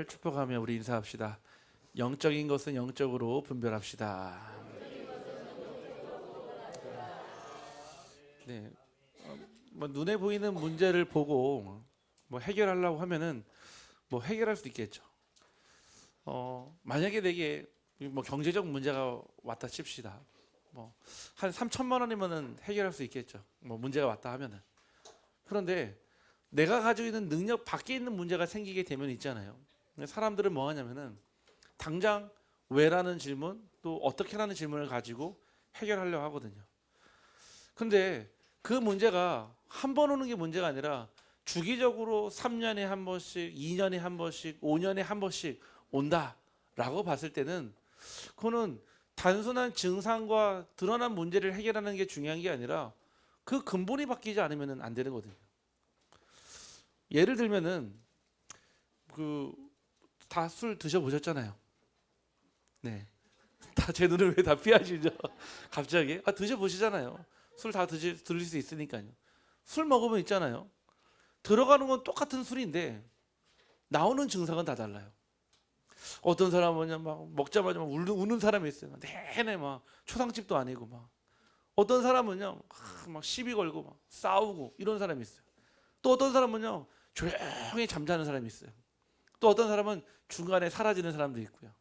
축복하며 우리 인사합시다. 영적인 것은 영적으로 분별합시다. 네, 뭐 눈에 보이는 문제를 보고 뭐 해결하려고 하면은 뭐 해결할 수 있겠죠. 만약에 내게 뭐 경제적 문제가 왔다 칩시다. 뭐 한 3천만 원이면은 해결할 수 있겠죠. 뭐 문제가 왔다 하면은. 그런데 내가 가지고 있는 능력 밖에 있는 문제가 생기게 되면 있잖아요. 사람들은 뭐 하냐면은 당장 왜라는 질문 또 어떻게라는 질문을 가지고 해결하려고 하거든요. 근데 그 문제가 한 번 오는 게 문제가 아니라 주기적으로 3년에 한 번씩, 2년에 한 번씩, 5년에 한 번씩 온다라고 봤을 때는 그거는 단순한 증상과 드러난 문제를 해결하는 게 중요한 게 아니라 그 근본이 바뀌지 않으면 안 되는 거거든요. 예를 들면은 그 다 술 드셔보셨잖아요. 네. 다 제 눈을 왜 다 피하시죠? 갑자기 드셔보시잖아요. 술 다 드실 수 있으니까요. 술 먹으면 있잖아요. 들어가는 건 똑같은 술인데 나오는 증상은 다 달라요. 어떤 사람은 그냥 막 먹자마자 막 우는 사람이 있어요. 내내 막 초상집도 아니고 막. 어떤 사람은요 막 시비 걸고 막 싸우고 이런 사람이 있어요. 또 어떤 사람은요 조용히 잠자는 사람이 있어요. 또 어떤 사람은 중간에 사라지는 사람도 있고요.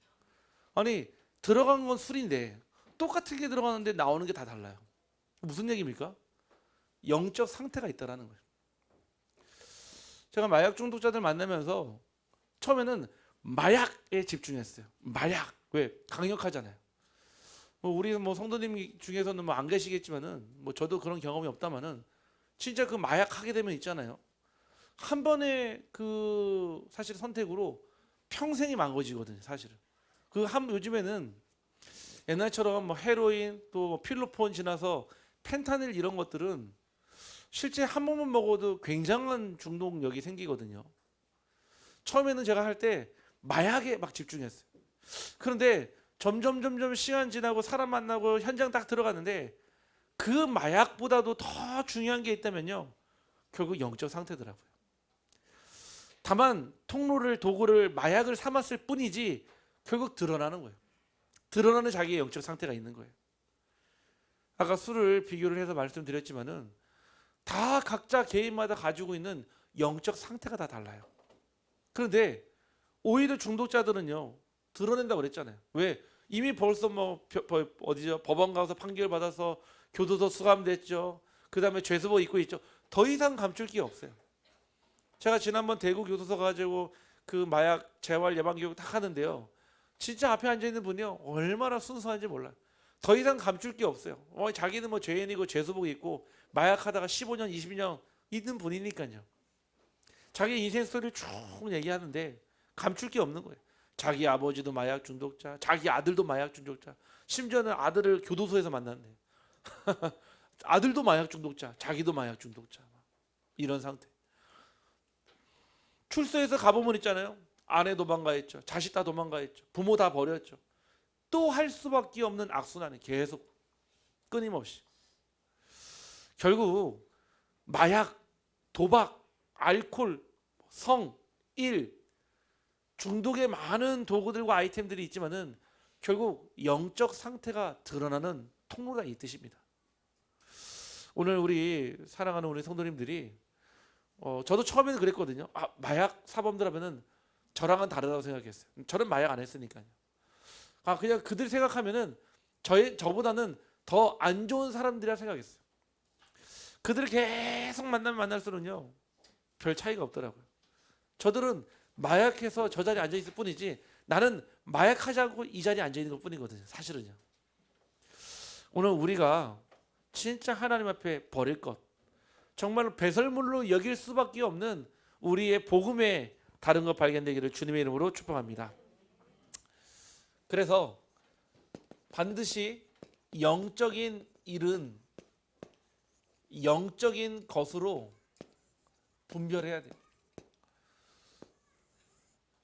아니 들어간 건 술인데 똑같은 게 들어가는데 나오는 게 다 달라요. 무슨 얘기입니까? 영적 상태가 있다라는 거예요. 제가 마약 중독자들 만나면서 처음에는 마약에 집중했어요. 마약 왜 강력하잖아요. 뭐 우리 뭐 성도님 중에서는 뭐 안 계시겠지만은 뭐 저도 그런 경험이 없다마는 진짜 그 마약 하게 되면 있잖아요. 한 번의 그 사실 선택으로 평생이 망가지거든요. 사실은 요즘에는 옛날처럼 뭐 헤로인 또 필로폰 지나서 펜타닐 이런 것들은 실제 한 번만 먹어도 굉장한 중독력이 생기거든요. 처음에는 제가 할 때 마약에 막 집중했어요. 그런데 점점 시간 지나고 사람 만나고 현장 딱 들어갔는데 그 마약보다도 더 중요한 게 있다면요. 결국 영적 상태더라고요. 다만 통로를 도구를 마약을 삼았을 뿐이지 결국 드러나는 거예요. 드러나는 자기의 영적 상태가 있는 거예요. 아까 술을 비교를 해서 말씀드렸지만은 다 각자 개인마다 가지고 있는 영적 상태가 다 달라요. 그런데 오히려 중독자들은요 드러낸다고 그랬잖아요. 왜? 이미 벌써 뭐 어디죠? 법원 가서 판결 받아서 교도소 수감됐죠. 그 다음에 죄수복 입고 있죠. 더 이상 감출 게 없어요. 제가 지난번 대구 교도소 가지고 그 마약 재활 예방 교육 딱 하는데요. 진짜 앞에 앉아 있는 분이요 얼마나 순수한지 몰라요. 더 이상 감출 게 없어요. 자기는 뭐 죄인이고 죄수복 입고 마약하다가 15년, 20년 있는 분이니까요. 자기 인생 스토리를 쭉 얘기하는데 감출 게 없는 거예요. 자기 아버지도 마약 중독자, 자기 아들도 마약 중독자, 심지어는 아들을 교도소에서 만났네요. 아들도 마약 중독자, 자기도 마약 중독자, 이런 상태. 출소해서 가보면 있잖아요. 아내 도망가했죠, 자식 다 도망가했죠, 부모 다 버렸죠. 또 할 수밖에 없는 악순환이 계속 끊임없이. 결국 마약, 도박, 알코올, 성, 일, 중독의 많은 도구들과 아이템들이 있지만은 결국 영적 상태가 드러나는 통로가 이 뜻입니다. 오늘 우리 사랑하는 우리 성도님들이 저도 처음에는 그랬거든요. 마약 사범들 하면은 저랑은 다르다고 생각했어요. 저는 마약 안 했으니까요. 그냥 그들 생각하면은 저보다는 더 안 좋은 사람들이라 생각했어요. 그들을 계속 만나면 만날수록요 별 차이가 없더라고요. 저들은 마약해서 저 자리에 앉아 있을 뿐이지 나는 마약하지 않고 이 자리에 앉아 있는 것 뿐이거든요. 사실은요. 오늘 우리가 진짜 하나님 앞에 버릴 것, 정말로 배설물로 여길 수밖에 없는 우리의 복음의 다른 것 발견되기를 주님의 이름으로 축복합니다. 그래서 반드시 영적인 일은 영적인 것으로 분별해야 돼요.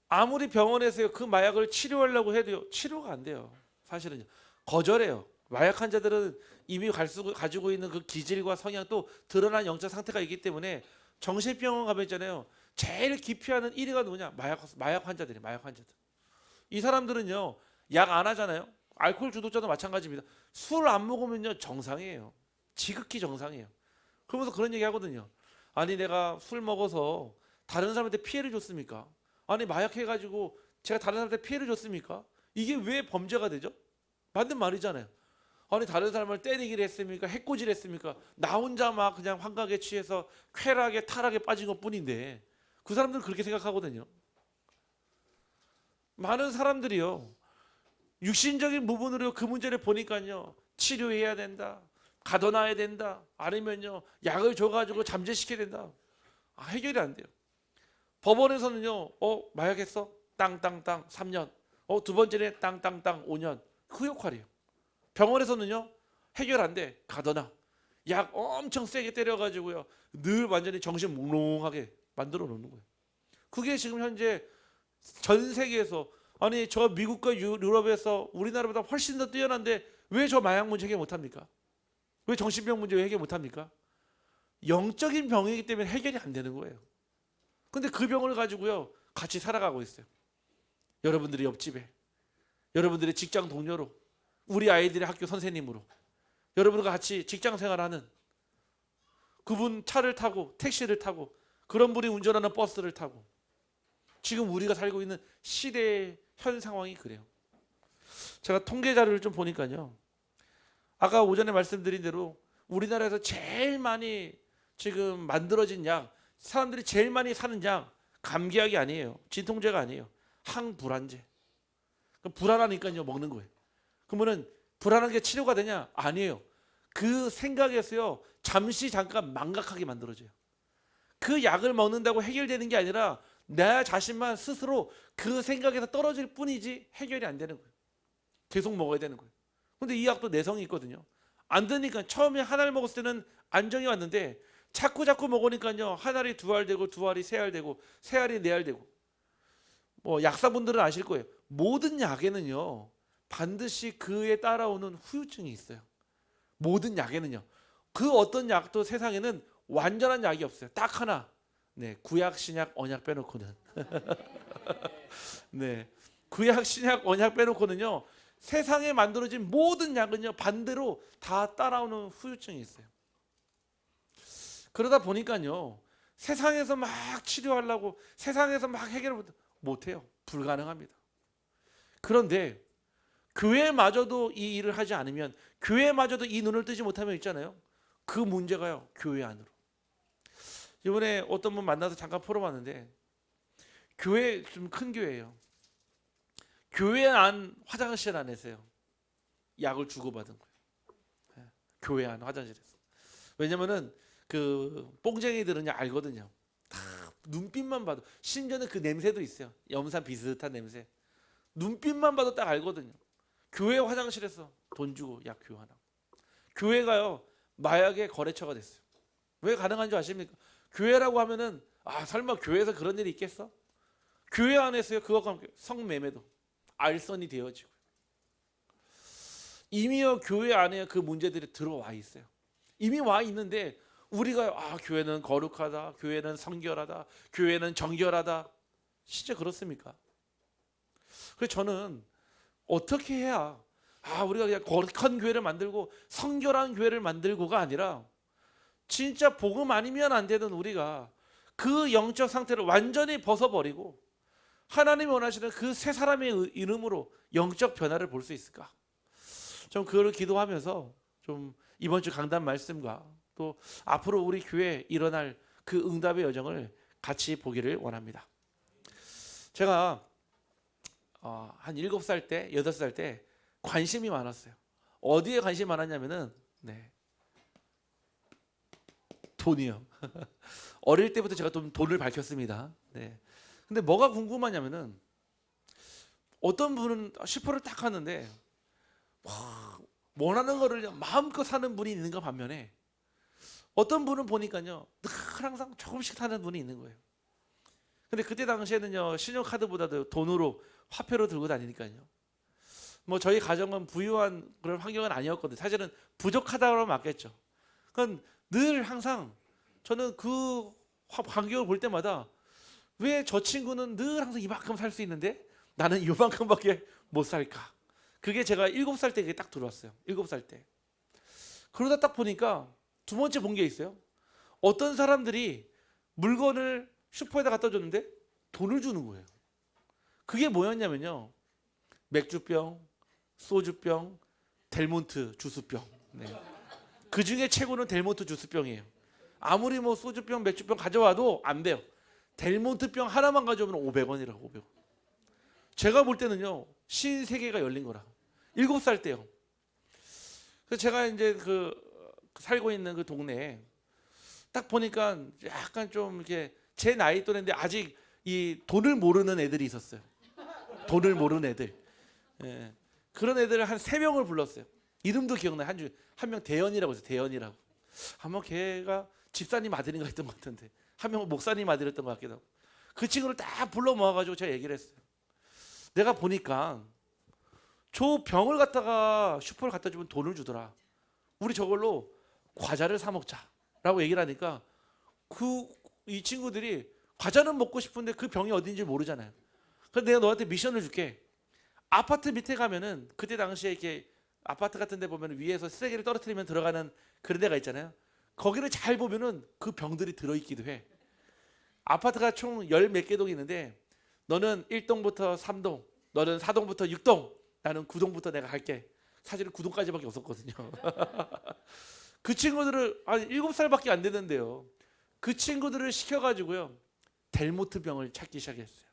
아무리 병원에서 그 마약을 치료하려고 해도요 치료가 안 돼요. 사실은요 거절해요. 마약 환자들은 이미 가지고 있는 그 기질과 성향 또 드러난 영적 상태가 있기 때문에 정신병원 가면 있잖아요. 제일 기피하는 1위가 누구냐? 마약 환자들이 마약 환자들. 이 사람들은요 약 안 하잖아요. 알코올 중독자도 마찬가지입니다. 술 안 먹으면요 정상이에요. 지극히 정상이에요. 그러면서 그런 얘기 하거든요. 아니 내가 술 먹어서 다른 사람한테 피해를 줬습니까? 아니 마약 해가지고 제가 다른 사람한테 피해를 줬습니까? 이게 왜 범죄가 되죠? 맞는 말이잖아요. 아니 다른 사람을 때리기를 했습니까? 해코지를 했습니까? 나 혼자 막 그냥 환각에 취해서 쾌락에 타락에 빠진 것뿐인데 그 사람들은 그렇게 생각하거든요. 많은 사람들이요 육신적인 부분으로 그 문제를 보니까요 치료해야 된다, 가둬놔야 된다, 아니면요 약을 줘가지고 잠재시켜야 된다. 해결이 안 돼요. 법원에서는요 마약했어? 땅땅땅 3년. 두 번째는 땅땅땅 5년. 그 역할이에요. 병원에서는요 해결 안 돼. 가둬놔. 약 엄청 세게 때려가지고요 늘 완전히 정신 몽롱하게 만들어 놓는 거예요. 그게 지금 현재 전 세계에서 아니 저 미국과 유럽에서 우리나라보다 훨씬 더 뛰어난데 왜 저 마약 문제 해결 못합니까? 왜 정신병 문제 해결 못합니까? 영적인 병이기 때문에 해결이 안 되는 거예요. 근데 그 병을 가지고요 같이 살아가고 있어요. 여러분들의 옆집에, 여러분들의 직장 동료로, 우리 아이들의 학교 선생님으로, 여러분과 같이 직장 생활하는 그분 차를 타고 택시를 타고 그런 분이 운전하는 버스를 타고 지금 우리가 살고 있는 시대의 현 상황이 그래요. 제가 통계 자료를 좀 보니까요. 아까 오전에 말씀드린 대로 우리나라에서 제일 많이 지금 만들어진 약, 사람들이 제일 많이 사는 약 감기약이 아니에요. 진통제가 아니에요. 항불안제. 불안하니까요 먹는 거예요. 그러면은 불안한 게 치료가 되냐? 아니에요. 그 생각에서요 잠시 잠깐 망각하게 만들어져요. 그 약을 먹는다고 해결되는 게 아니라 내 자신만 스스로 그 생각에서 떨어질 뿐이지 해결이 안 되는 거예요. 계속 먹어야 되는 거예요. 근데 이 약도 내성이 있거든요. 안 되니까 처음에 하나를 먹었을 때는 안정이 왔는데 자꾸 먹으니까요 한 알이 두 알 되고 두 알이 세 알 되고 세 알이 네 알 되고 뭐 약사분들은 아실 거예요. 모든 약에는요 반드시 그에 따라오는 후유증이 있어요. 모든 약에는요. 그 어떤 약도 세상에는 완전한 약이 없어요. 딱 하나. 네, 구약, 신약, 언약 빼놓고는. 네, 구약, 신약, 언약 빼놓고는요. 세상에 만들어진 모든 약은요 반대로 다 따라오는 후유증이 있어요. 그러다 보니까요 세상에서 막 치료하려고 세상에서 막 해결을 못해요. 불가능합니다. 그런데 교회마저도 이 일을 하지 않으면 교회마저도 이 눈을 뜨지 못하면 있잖아요. 그 문제가요 교회 안으로. 이번에 어떤 분 만나서 잠깐 풀어봤는데 교회 좀 큰 교회예요. 교회 안 화장실 안에서요 약을 주고받은 거예요. 네, 교회 안 화장실에서. 왜냐면은 그 뽕쟁이들은 알거든요. 다 눈빛만 봐도 심지어는 그 냄새도 있어요. 염산 비슷한 냄새. 눈빛만 봐도 딱 알거든요. 교회 화장실에서 돈 주고 약 교환하고. 교회가요 마약의 거래처가 됐어요. 왜 가능한 줄 아십니까? 교회라고 하면은 설마 교회에서 그런 일이 있겠어? 교회 안에서요 그것과 함께 성매매도 알선이 되어지고 이미요 교회 안에 그 문제들이 들어와 있어요. 이미 와 있는데 우리가 교회는 거룩하다, 교회는 성결하다, 교회는 정결하다. 진짜 그렇습니까? 그래서 저는 어떻게 해야 우리가 그냥 거룩한 교회를 만들고 성결한 교회를 만들고가 아니라 진짜 복음 아니면 안 되는 우리가 그 영적 상태를 완전히 벗어버리고 하나님이 원하시는 그 새 사람의 이름으로 영적 변화를 볼 수 있을까? 좀 그걸 기도하면서 좀 이번 주 강단 말씀과 또 앞으로 우리 교회에 일어날 그 응답의 여정을 같이 보기를 원합니다. 제가 한 7살 때, 8살 때 관심이 많았어요. 어디에 관심이 많았냐면은 돈이요. 어릴 때부터 제가 좀 돈을 밝혔습니다. 네. 근데 뭐가 궁금하냐면은 어떤 분은 10%를 딱 하는데 원하는 거를 마음껏 사는 분이 있는가 반면에 어떤 분은 보니까요 늘 항상 조금씩 사는 분이 있는 거예요. 근데 그때 당시에는요 신용카드보다도 돈으로 화폐로 들고 다니니까요. 뭐 저희 가정은 부유한 그런 환경은 아니었거든요. 사실은 부족하다고 맞겠죠. 그건 늘 항상 저는 그 환경을 볼 때마다 왜 저 친구는 늘 항상 이만큼 살 수 있는데 나는 이만큼밖에 못 살까? 그게 제가 7살 때 그게 딱 들어왔어요. 7살 때. 그러다 딱 보니까 두 번째 본 게 있어요. 어떤 사람들이 물건을 슈퍼에다 갖다 줬는데 돈을 주는 거예요. 그게 뭐였냐면요. 맥주병, 소주병, 델몬트 주스병. 네. 그 중에 최고는 델몬트 주스병이에요. 아무리 뭐 소주병, 맥주병 가져와도 안 돼요. 델몬트병 하나만 가져오면 500원이라고 500원. 제가 볼 때는요. 신세계가 열린 거라. 7살 때요. 그래서 제가 이제 살고 있는 그 동네에 딱 보니까 약간 좀 이렇게 제 나이 또래인데 아직 이 돈을 모르는 애들이 있었어요. 돈을 모르는 애들. 예. 그런 애들을 한 3명을 불렀어요. 이름도 기억나요. 한 명 대현이라고 해서 대현이라고. 아마 걔가 집사님 아들인가 했던 것 같은데 한 명은 목사님 아들이었던 것 같기도 하고. 그 친구를 딱 불러 모아가지고 제가 얘기를 했어요. 내가 보니까 저 병을 갖다가 슈퍼를 갖다 주면 돈을 주더라. 우리 저걸로 과자를 사 먹자라고 얘기를 하니까 이 친구들이 과자는 먹고 싶은데 그 병이 어딘지 모르잖아요. 그래서 내가 너한테 미션을 줄게. 아파트 밑에 가면은 그때 당시에 이렇게 아파트 같은 데 보면 위에서 쓰레기를 떨어뜨리면 들어가는 그런 데가 있잖아요. 거기를 잘 보면은 그 병들이 들어있기도 해. 아파트가 총 10몇 개 동이 있는데 너는 1동부터 3동, 너는 4동부터 6동, 나는 9동부터 내가 갈게. 사실은 9동까지밖에 없었거든요. 그 친구들을 7살밖에 안 되는데요. 그 친구들을 시켜가지고요. 델모트 병을 찾기 시작했어요.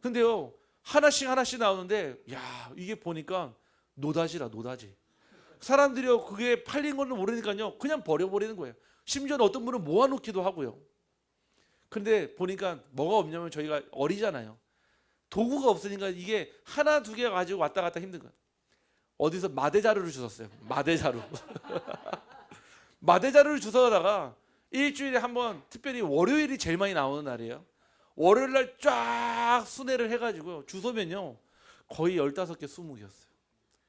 근데요. 하나씩 나오는데 야 이게 보니까 노다지라 노다지. 사람들이요 그게 팔린 걸 모르니까요 그냥 버려버리는 거예요. 심지어는 어떤 분은 모아놓기도 하고요. 근데 보니까 뭐가 없냐면 저희가 어리잖아요. 도구가 없으니까 이게 하나 두 개 가지고 왔다 갔다 힘든 거예요. 어디서 마대자루를 주웠어요. 마대자루. 마대자루를 주워다가 일주일에 한 번 특별히 월요일이 제일 많이 나오는 날이에요. 월요일 날 쫙 순회를 해가지고 주소면요 거의 15개 20개였어요.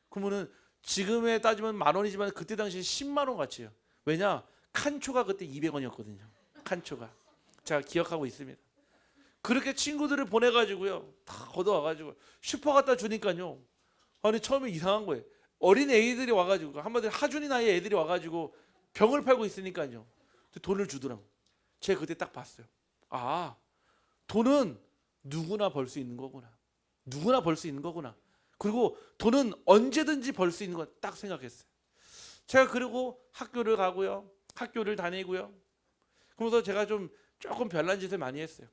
그러면은 지금에 따지면 10,000원이지만 그때 당시 10만 원 가치예요. 왜냐 칸초가 그때 200원이었거든요. 칸초가 제가 기억하고 있습니다. 그렇게 친구들을 보내가지고요 다 걷어와가지고 슈퍼 갖다 주니까요. 아니 처음에 이상한 거예요. 어린 애들이 와가지고 한마디로 하준이 나이 애들이 와가지고 병을 팔고 있으니까요. 돈을 주더라고. 제가 그때 딱 봤어요. 아 돈은 누구나 벌 수 있는 거구나. 누구나 벌 수 있는 거구나. 그리고 돈은 언제든지 벌 수 있는 거 딱 생각했어요. 제가 그리고 학교를 가고요. 학교를 다니고요. 그러면서 제가 조금 별난 짓을 많이 했어요.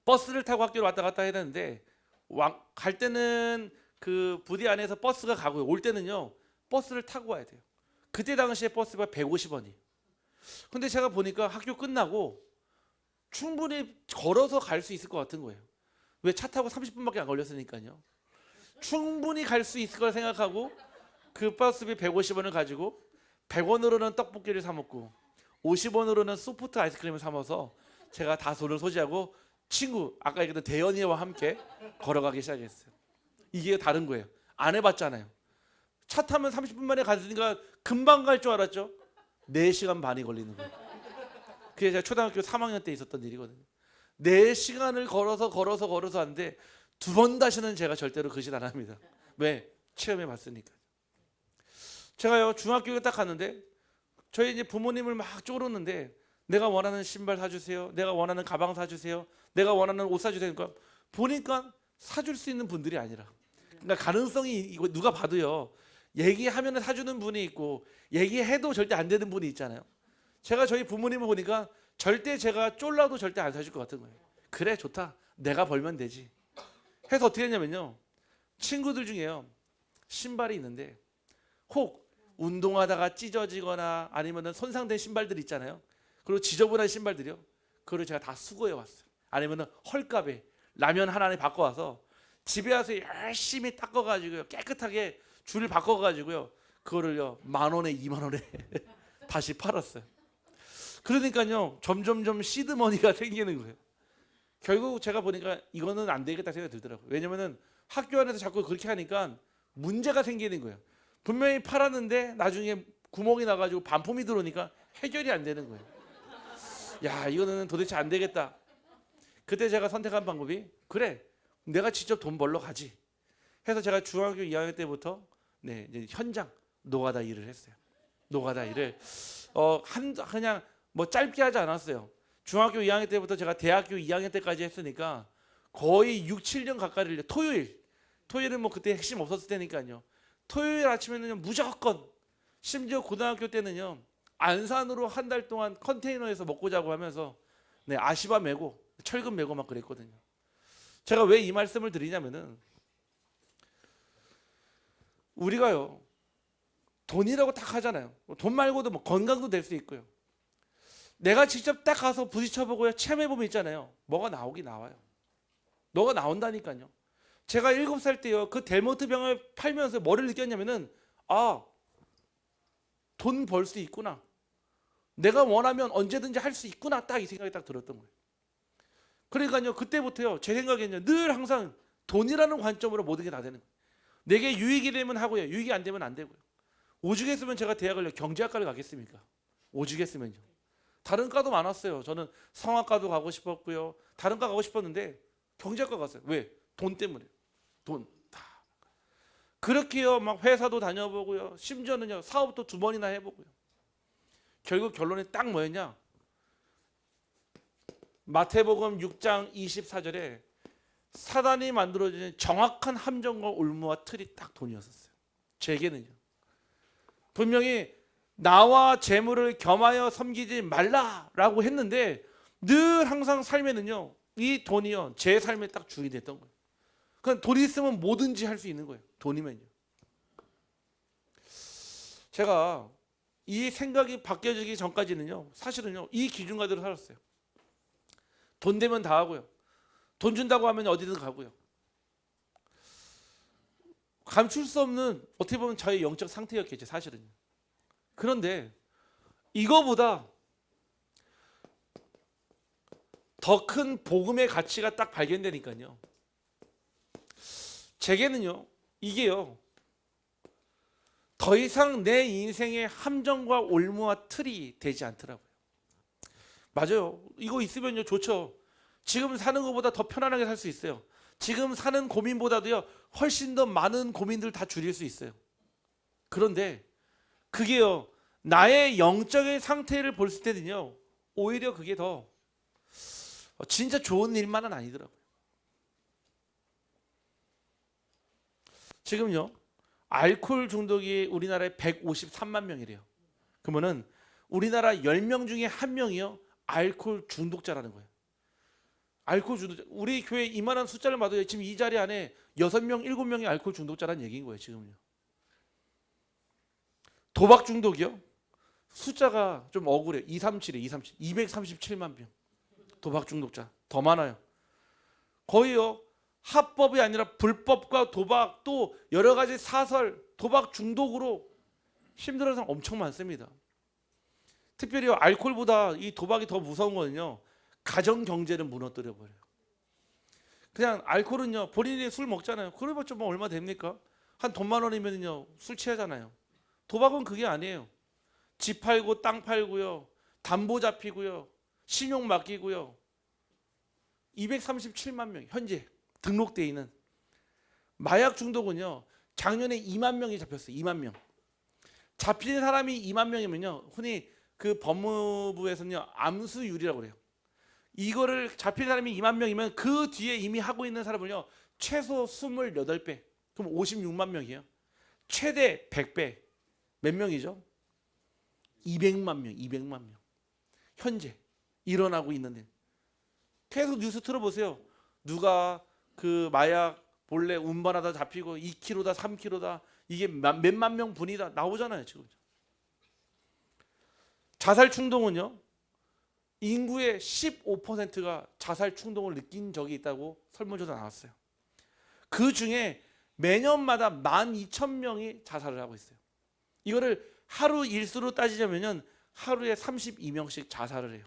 버스를 타고 학교를 왔다 갔다 해야 되는데 갈 때는 그 부대 안에서 버스가 가고요. 올 때는요. 버스를 타고 와야 돼요. 그때 당시에 버스가 150원이에요. 근데 제가 보니까 학교 끝나고 충분히 걸어서 갈 수 있을 것 같은 거예요. 왜 차 타고 30분밖에 안 걸렸으니까요. 충분히 갈 수 있을 걸 생각하고 그 버스비 150원을 가지고 100원으로는 떡볶이를 사 먹고 50원으로는 소프트 아이스크림을 사 먹어서 제가 다 손을 소지하고 친구 아까 얘기했던 대현이와 함께 걸어가기 시작했어요. 이게 다른 거예요. 안 해봤잖아요. 차 타면 30분 만에 갔으니까 금방 갈 줄 알았죠. 4시간 반이 걸리는 거예요. 그게 제가 초등학교 3학년 때 있었던 일이거든요. 4시간을 걸어서 하는데 2번 다시는 제가 절대로 그 짓 안 합니다. 왜? 체험해 봤으니까. 제가요 중학교에 딱 갔는데 저희 이제 부모님을 막 쪼르는데 내가 원하는 신발 사주세요. 내가 원하는 가방 사주세요. 내가 원하는 옷 사주세요. 그러니까 보니까 사줄 수 있는 분들이 아니라 그러니까 가능성이 이거 누가 봐도요. 얘기하면 사주는 분이 있고 얘기해도 절대 안 되는 분이 있잖아요. 제가 저희 부모님을 보니까 절대 제가 쫄라도 절대 안 사줄 것 같은 거예요. 그래 좋다. 내가 벌면 되지. 해서 어떻게 했냐면요. 친구들 중에요. 신발이 있는데 혹 운동하다가 찢어지거나 아니면 손상된 신발들 있잖아요. 그리고 지저분한 신발들이요. 그걸 제가 다 수거해 왔어요. 아니면 헐값에 라면 하나에 바꿔와서 집에 와서 열심히 닦아가지고요. 깨끗하게 줄을 바꿔가지고요. 그거를요 10,000원에 20,000원에 다시 팔았어요. 그러니까요 점점점 시드머니가 생기는 거예요. 결국 제가 보니까 이거는 안 되겠다 생각이 들더라고요. 왜냐면은 학교 안에서 자꾸 그렇게 하니까 문제가 생기는 거예요. 분명히 팔았는데 나중에 구멍이 나가지고 반품이 들어오니까 해결이 안 되는 거예요. 야 이거는 도대체 안 되겠다. 그때 제가 선택한 방법이 그래 내가 직접 돈 벌러 가지 해서 제가 중학교 2학년 때부터 네, 이제 현장 노가다 일을 했어요. 노가다 일을 그냥 뭐 짧게 하지 않았어요. 중학교 2학년 때부터 제가 대학교 2학년 때까지 했으니까 거의 6, 7년 가까이를 토요일은 뭐 그때 핵심 없었을 때니까요. 토요일 아침에는 무조건 심지어 고등학교 때는요. 안산으로 한 달 동안 컨테이너에서 먹고 자고 하면서 네, 아시바 메고 철근 메고 막 그랬거든요. 제가 왜 이 말씀을 드리냐면은 우리가요. 돈이라고 딱 하잖아요. 돈 말고도 뭐 건강도 될 수 있고요. 내가 직접 딱 가서 부딪혀보고요. 체험해보면 있잖아요. 뭐가 나오긴 나와요. 뭐가 나온다니까요. 제가 7살 때요. 그 델몬트 병을 팔면서 뭐를 느꼈냐면은 돈 벌 수 있구나. 내가 원하면 언제든지 할 수 있구나. 딱 이 생각이 딱 들었던 거예요. 그러니까요. 그때부터요. 제 생각에는 늘 항상 돈이라는 관점으로 모든 게 다 되는 거예요. 내게 유익이 되면 하고요. 유익이 안 되면 안 되고요. 오죽했으면 제가 대학을 경제학과를 가겠습니까? 오죽했으면요. 다른 과도 많았어요. 저는 성악과도 가고 싶었고요. 다른 과 가고 싶었는데 경제학과 갔어요. 왜? 돈 때문에. 돈. 다. 그렇게요. 막 회사도 다녀보고요. 심지어는요. 사업도 2번이나 해보고요. 결국 결론이 딱 뭐였냐? 마태복음 6장 24절에 사단이 만들어진 정확한 함정과 올무와 틀이 딱 돈이었었어요. 제게는요. 분명히 나와 재물을 겸하여 섬기지 말라라고 했는데 늘 항상 삶에는요. 이 돈이요. 제 삶에 딱 주인이 됐던 거예요. 그냥 돈 있으면 뭐든지 할 수 있는 거예요. 돈이면요. 제가 이 생각이 바뀌어지기 전까지는요. 사실은요. 이 기준가대로 살았어요. 돈 되면 다 하고요. 돈 준다고 하면 어디든 가고요. 감출 수 없는 어떻게 보면 저의 영적 상태였겠죠. 사실은요. 그런데 이거보다 더 큰 복음의 가치가 딱 발견되니까요. 제게는요. 이게요. 더 이상 내 인생의 함정과 올무와 틀이 되지 않더라고요. 맞아요. 이거 있으면요 좋죠. 지금 사는 것보다 더 편안하게 살 수 있어요. 지금 사는 고민보다도요 훨씬 더 많은 고민들 다 줄일 수 있어요. 그런데 그게요 나의 영적인 상태를 볼 때는요 오히려 그게 더 진짜 좋은 일만은 아니더라고요. 지금요 알코올 중독이 우리나라에 153만 명이래요. 그러면은 우리나라 10명 중에 1명이요 알코올 중독자라는 거예요. 알코올 중독자. 우리 교회 이만한 숫자를 봐도 지금 이 자리 안에 6명, 7명이 알코올 중독자라는 얘기인 거예요. 지금요. 도박 중독이요. 숫자가 좀 억울해요. 237만 명. 도박 중독자. 더 많아요. 거의요. 합법이 아니라 불법과 도박 또 여러 가지 사설, 도박 중독으로 힘들어하는 사람 엄청 많습니다. 특별히 알코올보다 이 도박이 더 무서운 거는요. 가정 경제를 무너뜨려 버려요. 그냥 알코올은요. 본인이 술 먹잖아요. 그래봤자 뭐 얼마 됩니까? 한 돈만 원이면요. 술 취하잖아요. 도박은 그게 아니에요. 집 팔고 땅 팔고요. 담보 잡히고요. 신용 맡기고요. 237만 명 현재 등록되어 있는 마약 중독은요. 작년에 2만 명이 잡혔어요. 2만 명. 잡힌 사람이 2만 명이면요. 흔히 그 법무부에서는요. 암수율이라고 그래요. 이거를 잡힌 사람이 2만 명이면 그 뒤에 이미 하고 있는 사람은요. 최소 28배. 그럼 56만 명이에요. 최대 100배. 몇 명이죠? 200만 명. 200만 명. 현재 일어나고 있는데 계속 뉴스 틀어보세요. 누가 그 마약 본래 운반하다 잡히고 2kg다 3kg다 이게 몇만 명 분이다 나오잖아요. 지금. 자살 충동은요. 인구의 15%가 자살 충동을 느낀 적이 있다고 설문조사 나왔어요. 그 중에 매년마다 12,000명이 자살을 하고 있어요. 이거를 하루 일수로 따지자면 하루에 32명씩 자살을 해요.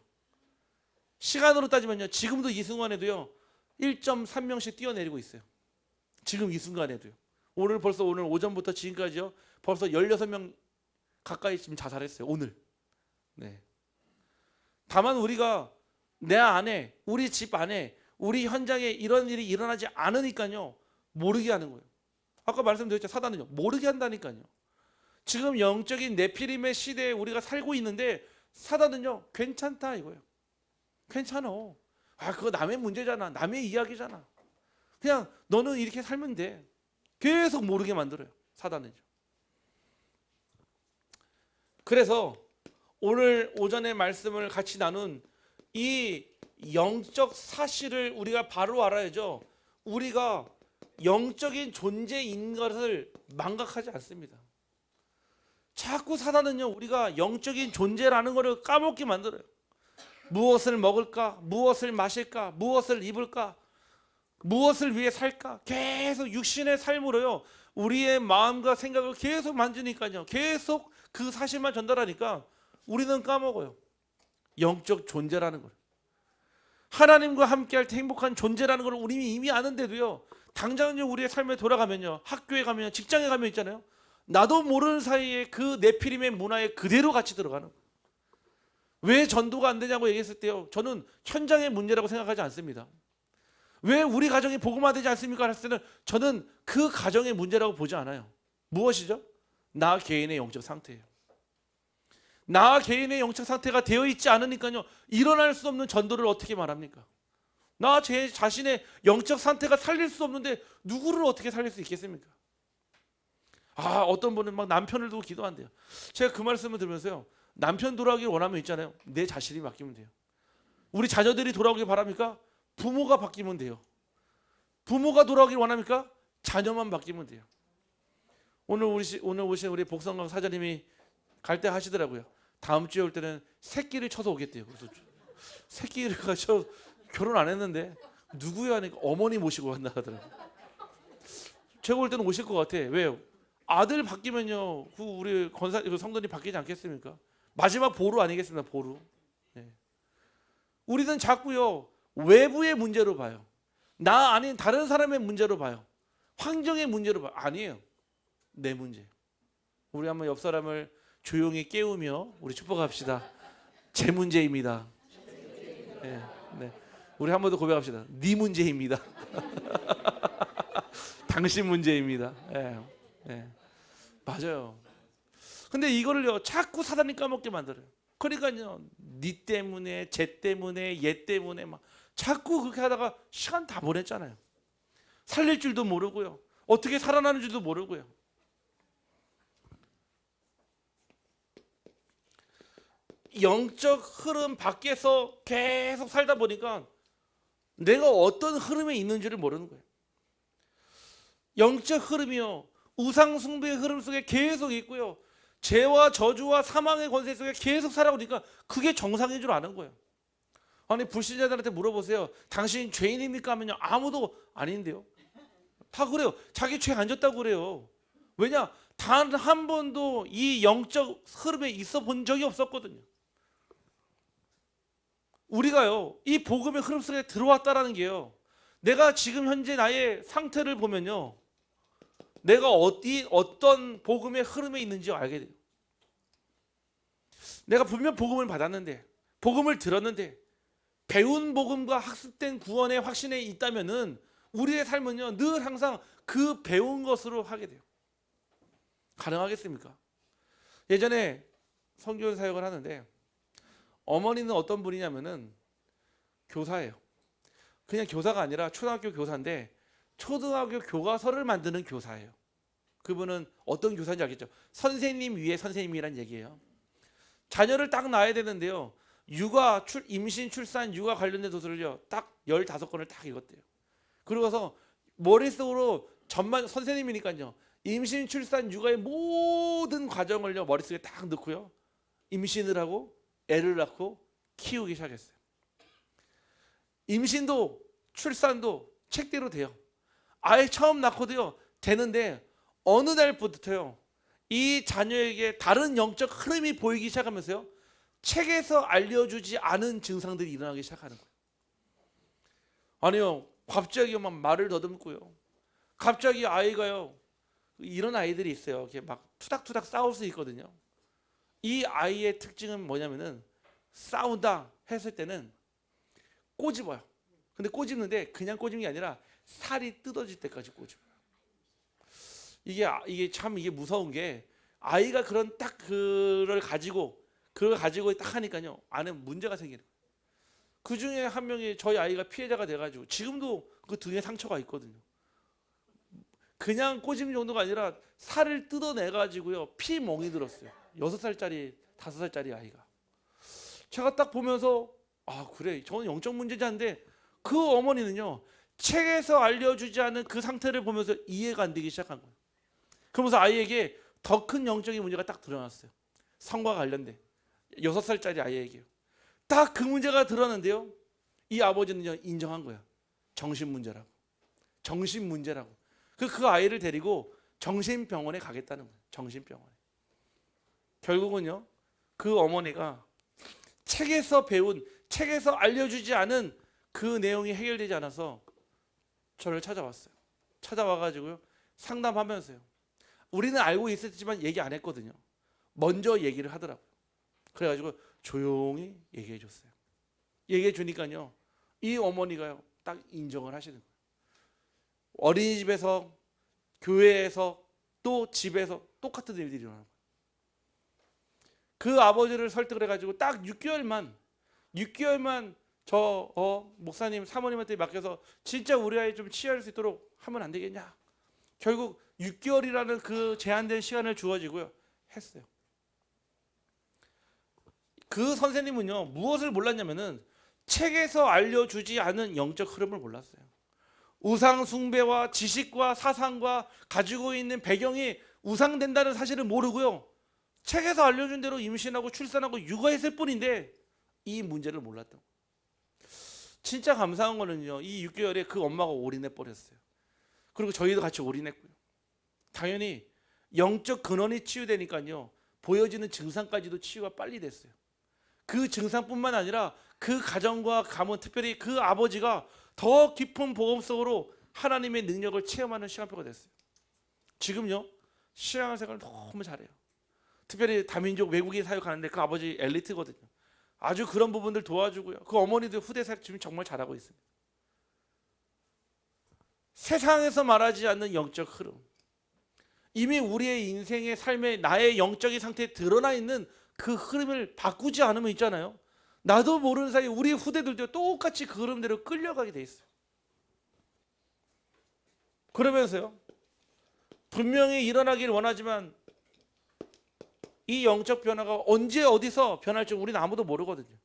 시간으로 따지면요. 지금도 이 순간에도요. 1.3명씩 뛰어내리고 있어요. 지금 이 순간에도요. 오늘 오전부터 지금까지요. 벌써 16명 가까이 지금 자살했어요. 오늘. 네. 다만 우리가 내 안에 우리 집 안에 우리 현장에 이런 일이 일어나지 않으니까요, 모르게 하는 거예요. 아까 말씀드렸죠. 사단은요, 모르게 한다니까요. 지금 영적인 네피림의 시대에 우리가 살고 있는데 사단은요, 괜찮다 이거예요. 괜찮어. 그거 남의 문제잖아. 남의 이야기잖아. 그냥 너는 이렇게 살면 돼. 계속 모르게 만들어요. 사단은요. 그래서 오늘 오전에 말씀을 같이 나눈 이 영적 사실을 우리가 바로 알아야죠. 우리가 영적인 존재인 것을 망각하지 않습니다. 자꾸 사단은요, 우리가 영적인 존재라는 것을 까먹게 만들어요. 무엇을 먹을까? 무엇을 마실까? 무엇을 입을까? 무엇을 위해 살까? 계속 육신의 삶으로요, 우리의 마음과 생각을 계속 만지니까요, 계속 그 사실만 전달하니까 우리는 까먹어요. 영적 존재라는 걸, 하나님과 함께할 때 행복한 존재라는 걸 우리 이미 아는데도요, 당장요 우리의 삶에 돌아가면요, 학교에 가면, 직장에 가면 있잖아요, 나도 모르는 사이에 그 네피림의 문화에 그대로 같이 들어가는 거예요. 왜 전도가 안 되냐고 얘기했을 때요, 저는 현장의 문제라고 생각하지 않습니다. 왜 우리 가정이 복음화되지 않습니까? 했을 때는 저는 그 가정의 문제라고 보지 않아요. 무엇이죠? 나 개인의 영적 상태예요. 나 개인의 영적 상태가 되어 있지 않으니까요, 일어날 수 없는 전도를 어떻게 말합니까? 나 제 자신의 영적 상태가 살릴 수 없는데 누구를 어떻게 살릴 수 있겠습니까? 어떤 분은 막 남편을 두고 기도한대요. 제가 그 말씀을 들으면서요, 남편 돌아오길 원하면 있잖아요, 내 자신이 바뀌면 돼요. 우리 자녀들이 돌아오길 바랍니까? 부모가 바뀌면 돼요. 부모가 돌아오길 원합니까? 자녀만 바뀌면 돼요. 오늘 오신 우리 복성강 사장님이 갈 때 하시더라고요. 다음 주에 올 때는 새끼를 쳐서 오겠대요. 그래서 새끼를 가서 결혼 안 했는데 누구야 하니까 어머니 모시고 간다 하더라고요. 제가 올 때는 오실 것 같아. 왜요? 아들 바뀌면요, 그 우리 성도님 바뀌지 않겠습니까? 마지막 보루 아니겠습니까? 보루. 네. 우리는 자꾸요 외부의 문제로 봐요. 나 아닌 다른 사람의 문제로 봐요. 환경의 문제로 봐요. 아니에요. 내 문제. 우리 한번 옆 사람을 조용히 깨우며 우리 축복합시다. 제 문제입니다. 네, 네. 우리 한 번 더 고백합시다. 네 문제입니다. 당신 문제입니다. 네, 네. 맞아요. 근데 이거를요 자꾸 사단이 까먹게 만들어요. 그러니까요, 니 때문에, 쟤 때문에, 얘 때문에 막 자꾸 그렇게 하다가 시간 다 보냈잖아요. 살릴 줄도 모르고요, 어떻게 살아나는 줄도 모르고요. 영적 흐름 밖에서 계속 살다 보니까 내가 어떤 흐름에 있는지를 모르는 거예요. 영적 흐름이요, 우상 숭배의 흐름 속에 계속 있고요, 죄와 저주와 사망의 권세 속에 계속 살아오니까 그게 정상인 줄 아는 거예요. 아니, 불신자들한테 물어보세요. 당신 죄인입니까? 하면요, 아무도 아닌데요. 다 그래요. 자기 죄 안 졌다고 그래요. 왜냐? 단 한 번도 이 영적 흐름에 있어 본 적이 없었거든요. 우리가요, 이 복음의 흐름 속에 들어왔다라는 게요, 내가 지금 현재 나의 상태를 보면요, 내가 어떤 복음의 흐름에 있는지 알게 돼요. 내가 분명 복음을 받았는데, 복음을 들었는데, 배운 복음과 학습된 구원의 확신에 있다면은 우리의 삶은요, 늘 항상 그 배운 것으로 하게 돼요. 가능하겠습니까? 예전에 선교 사역을 하는데 어머니는 어떤 분이냐면은 교사예요. 그냥 교사가 아니라 초등학교 교사인데 초등학교 교과서를 만드는 교사예요. 그분은 어떤 교사인지 알겠죠? 선생님 위에 선생님이란 얘기예요. 자녀를 딱 낳아야 되는데요, 임신, 출산, 육아 관련된 도서를요 딱 15권을 딱 읽었대요. 그러고서 머릿속으로 선생님이니까요, 임신, 출산, 육아의 모든 과정을요 머릿속에 딱 넣고요, 임신을 하고 애를 낳고 키우기 시작했어요. 임신도 출산도 책대로 돼요. 아예 처음 낳고도요 되는데 어느 날부터요 이 자녀에게 다른 영적 흐름이 보이기 시작하면서요, 책에서 알려주지 않은 증상들이 일어나기 시작하는 거예요. 아니요, 갑자기 막 말을 더듬고요, 갑자기 아이가요, 이런 아이들이 있어요. 이렇게 막 투닥투닥 싸울 수 있거든요. 이 아이의 특징은 뭐냐면은 싸운다 했을 때는 꼬집어요. 근데 꼬집는데 그냥 꼬집는 게 아니라 살이 뜯어질 때까지 꼬집어요. 이게 참 이게 무서운 게 아이가 그런 딱 그걸 가지고 딱 하니까요 안에 문제가 생기는 거예요. 그 중에 한 명이 저희 아이가 피해자가 돼가지고 지금도 그 등에 상처가 있거든요. 그냥 꼬집는 정도가 아니라 살을 뜯어내가지고요 피멍이 들었어요. 6살짜리 5살짜리 아이가. 제가 딱 보면서 아 그래 저는 영적 문제자인데 그 어머니는요 책에서 알려주지 않은 그 상태를 보면서 이해가 안 되기 시작한 거예요. 그러면서 아이에게 더 큰 영적인 문제가 딱 드러났어요. 성과 관련된 6살짜리 아이에게요. 딱 그 문제가 드러났는데요 이 아버지는요 인정한 거야. 정신문제라고. 정신문제라고. 그 아이를 데리고 정신병원에 가겠다는 거예요. 정신병원에. 결국은요 그 어머니가 책에서 배운 책에서 알려주지 않은 그 내용이 해결되지 않아서 저를 찾아왔어요. 찾아와가지고요 상담하면서요. 우리는 알고 있었지만 얘기 안 했거든요. 먼저 얘기를 하더라고요. 그래가지고 조용히 얘기해 줬어요. 얘기해 주니까요 이 어머니가요 딱 인정을 하시는 거예요. 어린이집에서 교회에서 또 집에서 똑같은 일들이 일어나는 거예요. 그 아버지를 설득을 해가지고 딱 6개월만 저 목사님 사모님한테 맡겨서 진짜 우리 아이 좀 치유할 수 있도록 하면 안 되겠냐. 결국 6개월이라는 그 제한된 시간을 주어지고요 했어요. 그 선생님은요 무엇을 몰랐냐면은 책에서 알려주지 않은 영적 흐름을 몰랐어요. 우상 숭배와 지식과 사상과 가지고 있는 배경이 우상된다는 사실을 모르고요 책에서 알려준 대로 임신하고 출산하고 육아했을 뿐인데 이 문제를 몰랐던 거예요. 진짜 감사한 거는요 이 6개월에 그 엄마가 올인해 버렸어요. 그리고 저희도 같이 올인했고요. 당연히 영적 근원이 치유되니까요 보여지는 증상까지도 치유가 빨리 됐어요. 그 증상뿐만 아니라 그 가정과 가문 특별히 그 아버지가 더 깊은 복음 속으로 하나님의 능력을 체험하는 시간표가 됐어요. 지금요 신앙생활 너무 잘해요. 특별히 다민족 외국인 사역 하는데 그 아버지 엘리트거든요. 아주 그런 부분들 도와주고요. 그 어머니도 후대 사역 지금 정말 잘하고 있습니다. 세상에서 말하지 않는 영적 흐름, 이미 우리의 인생의 삶의 나의 영적인 상태에 드러나 있는 그 흐름을 바꾸지 않으면 있잖아요. 나도 모르는 사이에 우리 후대들도 똑같이 그 흐름대로 끌려가게 돼 있어요. 그러면서요 분명히 일어나길 원하지만 이 영적 변화가 언제 어디서 변할지 우리는 아무도 모르거든요.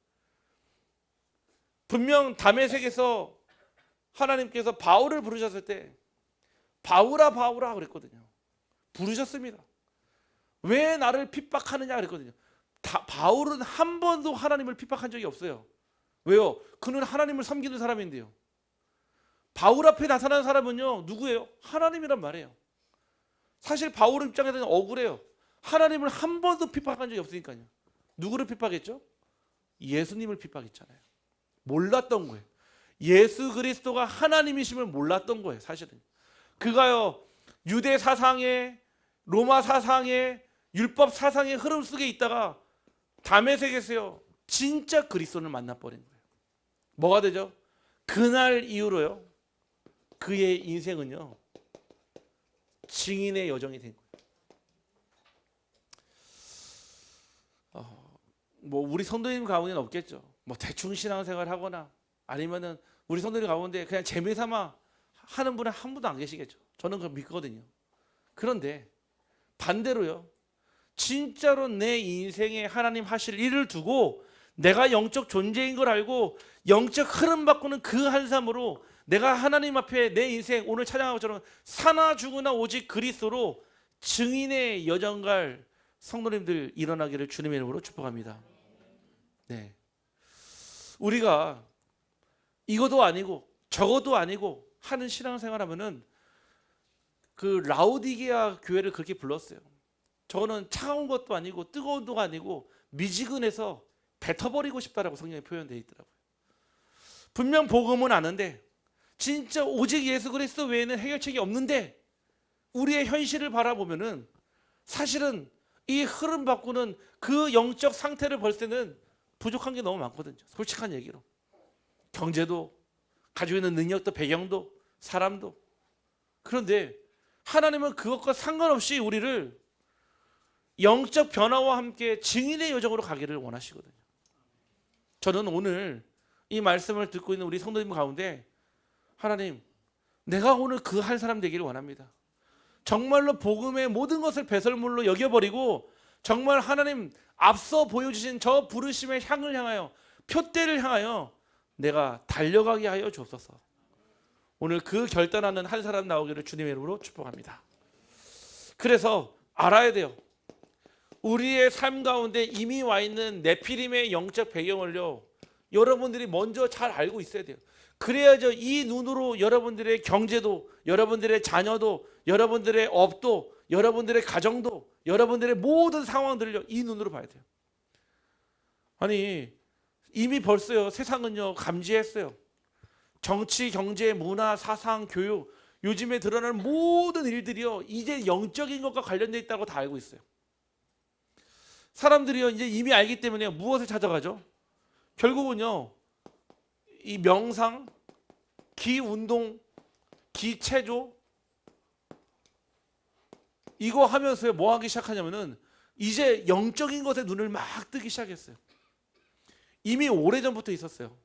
분명 다메섹에서 하나님께서 바울을 부르셨을 때 바울아 바울아 그랬거든요. 부르셨습니다. 왜 나를 핍박하느냐 그랬거든요. 바울은 한 번도 하나님을 핍박한 적이 없어요. 왜요? 그는 하나님을 섬기는 사람인데요. 바울 앞에 나타난 사람은요 누구예요? 하나님이란 말이에요. 사실 바울 입장에서는 억울해요. 하나님을 한 번도 핍박한 적이 없으니까요. 누구를 핍박했죠? 예수님을 핍박했잖아요. 몰랐던 거예요. 예수 그리스도가 하나님이심을 몰랐던 거예요. 사실은 그가요 유대 사상에 로마 사상에 율법 사상의 흐름 속에 있다가 다메섹에서요 진짜 그리스도를 만나버린 거예요. 뭐가 되죠? 그날 이후로요 그의 인생은요 증인의 여정이 된 거예요. 뭐 우리 성도님 가운데는 없겠죠. 뭐 대충 신앙생활 하거나 아니면은 우리 성도님 가운데 그냥 재미삼아 하는 분은 한 분도 안 계시겠죠. 저는 그걸 믿거든요. 그런데 반대로요 진짜로 내 인생에 하나님 하실 일을 두고 내가 영적 존재인 걸 알고 영적 흐름 바꾸는 그 한삼으로 내가 하나님 앞에 내 인생 오늘 찬양한 것처럼 사나 죽으나 오직 그리스도로 증인의 여정 갈 성도님들 일어나기를 주님의 이름으로 축복합니다. 네, 우리가 이것도 아니고 저것도 아니고 하는 신앙생활하면은 그 라오디게아 교회를 그렇게 불렀어요. 저거는 차가운 것도 아니고 뜨거운 것도 아니고 미지근해서 뱉어버리고 싶다라고 성경에 표현되어 있더라고요. 분명 복음은 아는데 진짜 오직 예수 그리스도 외에는 해결책이 없는데 우리의 현실을 바라보면은 사실은 이 흐름 바꾸는 그 영적 상태를 볼 때는 부족한 게 너무 많거든요. 솔직한 얘기로 경제도 가지고 있는 능력도 배경도 사람도. 그런데 하나님은 그것과 상관없이 우리를 영적 변화와 함께 증인의 여정으로 가기를 원하시거든요. 저는 오늘 이 말씀을 듣고 있는 우리 성도님 가운데 하나님, 내가 오늘 그 한 사람 되기를 원합니다. 정말로 복음의 모든 것을 배설물로 여겨버리고 정말 하나님 앞서 보여주신 저 부르심의 향을 향하여 표대를 향하여 내가 달려가게 하여 주옵소서. 오늘 그 결단하는 한 사람 나오기를 주님의 이름으로 축복합니다. 그래서 알아야 돼요. 우리의 삶 가운데 이미 와 있는 네피림의 영적 배경을요, 여러분들이 먼저 잘 알고 있어야 돼요. 그래야죠 이 눈으로 여러분들의 경제도, 여러분들의 자녀도, 여러분들의 업도, 여러분들의 가정도, 여러분들의 모든 상황들을요 이 눈으로 봐야 돼요. 아니 이미 벌써요 세상은요 감지했어요. 정치, 경제, 문화, 사상, 교육, 요즘에 드러나는 모든 일들이요 이제 영적인 것과 관련되어 있다고 다 알고 있어요. 사람들이요 이제 이미 알기 때문에 무엇을 찾아가죠? 결국은요 이 명상, 기운동, 기체조 이거 하면서 뭐 하기 시작하냐면은 이제 영적인 것에 눈을 막 뜨기 시작했어요. 이미 오래전부터 있었어요.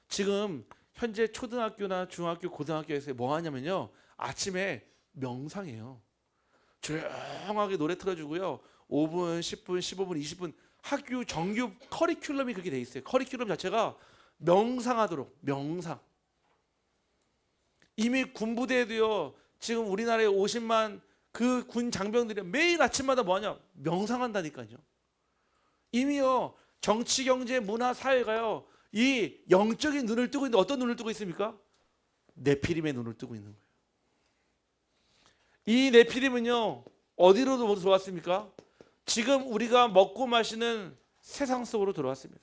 지금 현재 초등학교나 중학교, 고등학교에서 뭐 하냐면요 아침에 명상해요. 조용하게 노래 틀어주고요 5분, 10분, 15분, 20분 학교 정규 커리큘럼이 그렇게 돼 있어요. 커리큘럼 자체가 명상하도록 명상. 이미 군부대에도요 지금 우리나라에 50만 그 군 장병들이 매일 아침마다 뭐하냐 명상한다니까요. 이미요 정치, 경제, 문화, 사회가요 이 영적인 눈을 뜨고 있는데 어떤 눈을 뜨고 있습니까? 네피림의 눈을 뜨고 있는 거예요. 이 네피림은요 어디로 들어왔습니까? 지금 우리가 먹고 마시는 세상 속으로 들어왔습니다.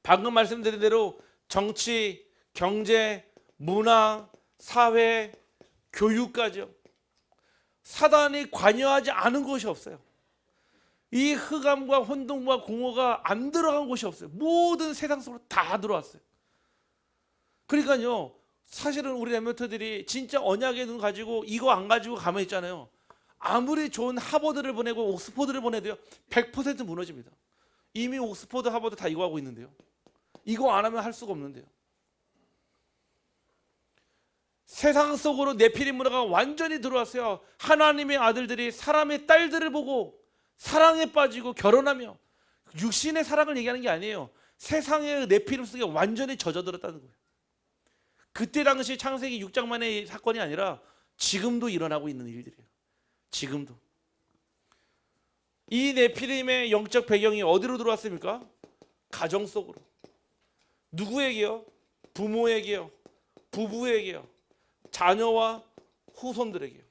방금 말씀드린 대로 정치, 경제, 문화, 사회, 교육까지요. 사단이 관여하지 않은 곳이 없어요. 이 흑암과 혼돈과 공허가 안 들어간 곳이 없어요. 모든 세상 속으로 다 들어왔어요. 그러니까요 사실은 우리 랩런트들이 진짜 언약의 눈 가지고 이거 안 가지고 가만히 있잖아요. 아무리 좋은 하버드를 보내고 옥스퍼드를 보내도요 100% 무너집니다. 이미 옥스퍼드, 하버드 다 이거 하고 있는데요. 이거 안 하면 할 수가 없는데요. 세상 속으로 네피림 문화가 완전히 들어왔어요. 하나님의 아들들이 사람의 딸들을 보고 사랑에 빠지고 결혼하며 육신의 사랑을 얘기하는 게 아니에요. 세상의 네피림 속에 완전히 젖어들었다는 거예요. 그때 당시 창세기 6장만의 사건이 아니라 지금도 일어나고 있는 일들이에요. 지금도. 이 네피림의 영적 배경이 어디로 들어왔습니까? 가정 속으로. 누구에게요? 부모에게요. 부부에게요. 자녀와 후손들에게요.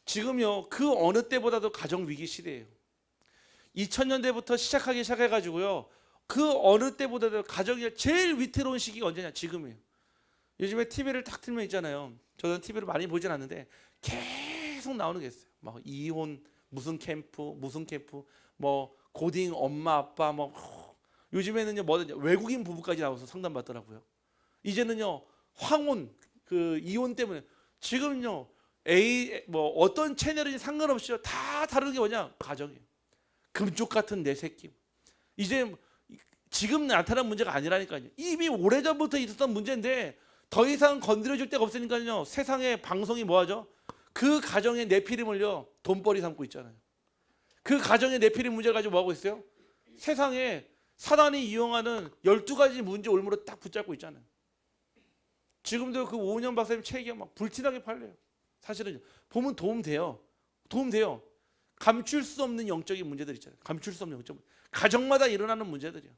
지금요 그 어느 때보다도 가정 위기 시대예요. 2000년대부터 시작해가지고요 그 어느 때보다도 가정이 제일 위태로운 시기가 언제냐? 지금이에요. 요즘에 TV를 딱 틀면 있잖아요. 저는 TV를 많이 보진 않는데 계속 나오는 게 있어요. 막 이혼 무슨 캠프 뭐 고딩 엄마 아빠 뭐 요즘에는요 뭐든지 외국인 부부까지 나와서 상담받더라고요. 이제는요 황혼 그 이혼 때문에 지금요 뭐 어떤 채널인지 상관없이요 다 다른 게 뭐냐? 가정이에요. 금쪽 같은 내 새끼. 이제 지금 나타난 문제가 아니라니까요. 이미 오래전부터 있었던 문제인데 더 이상 건드려줄 데가 없으니까요 세상의 방송이 뭐하죠? 그 가정의 네피림을요 돈벌이 삼고 있잖아요. 그 가정의 네피림 문제를 가지고 뭐하고 있어요? 세상에 사단이 이용하는 12가지 문제 올무로 딱 붙잡고 있잖아요. 지금도 그 오은영 박사님 책이 막 불티나게 팔려요. 사실은 보면 도움돼요. 감출 수 없는 영적인 문제들 있잖아요. 감출 수 없는 영적 문제. 가정마다 일어나는 문제들이요.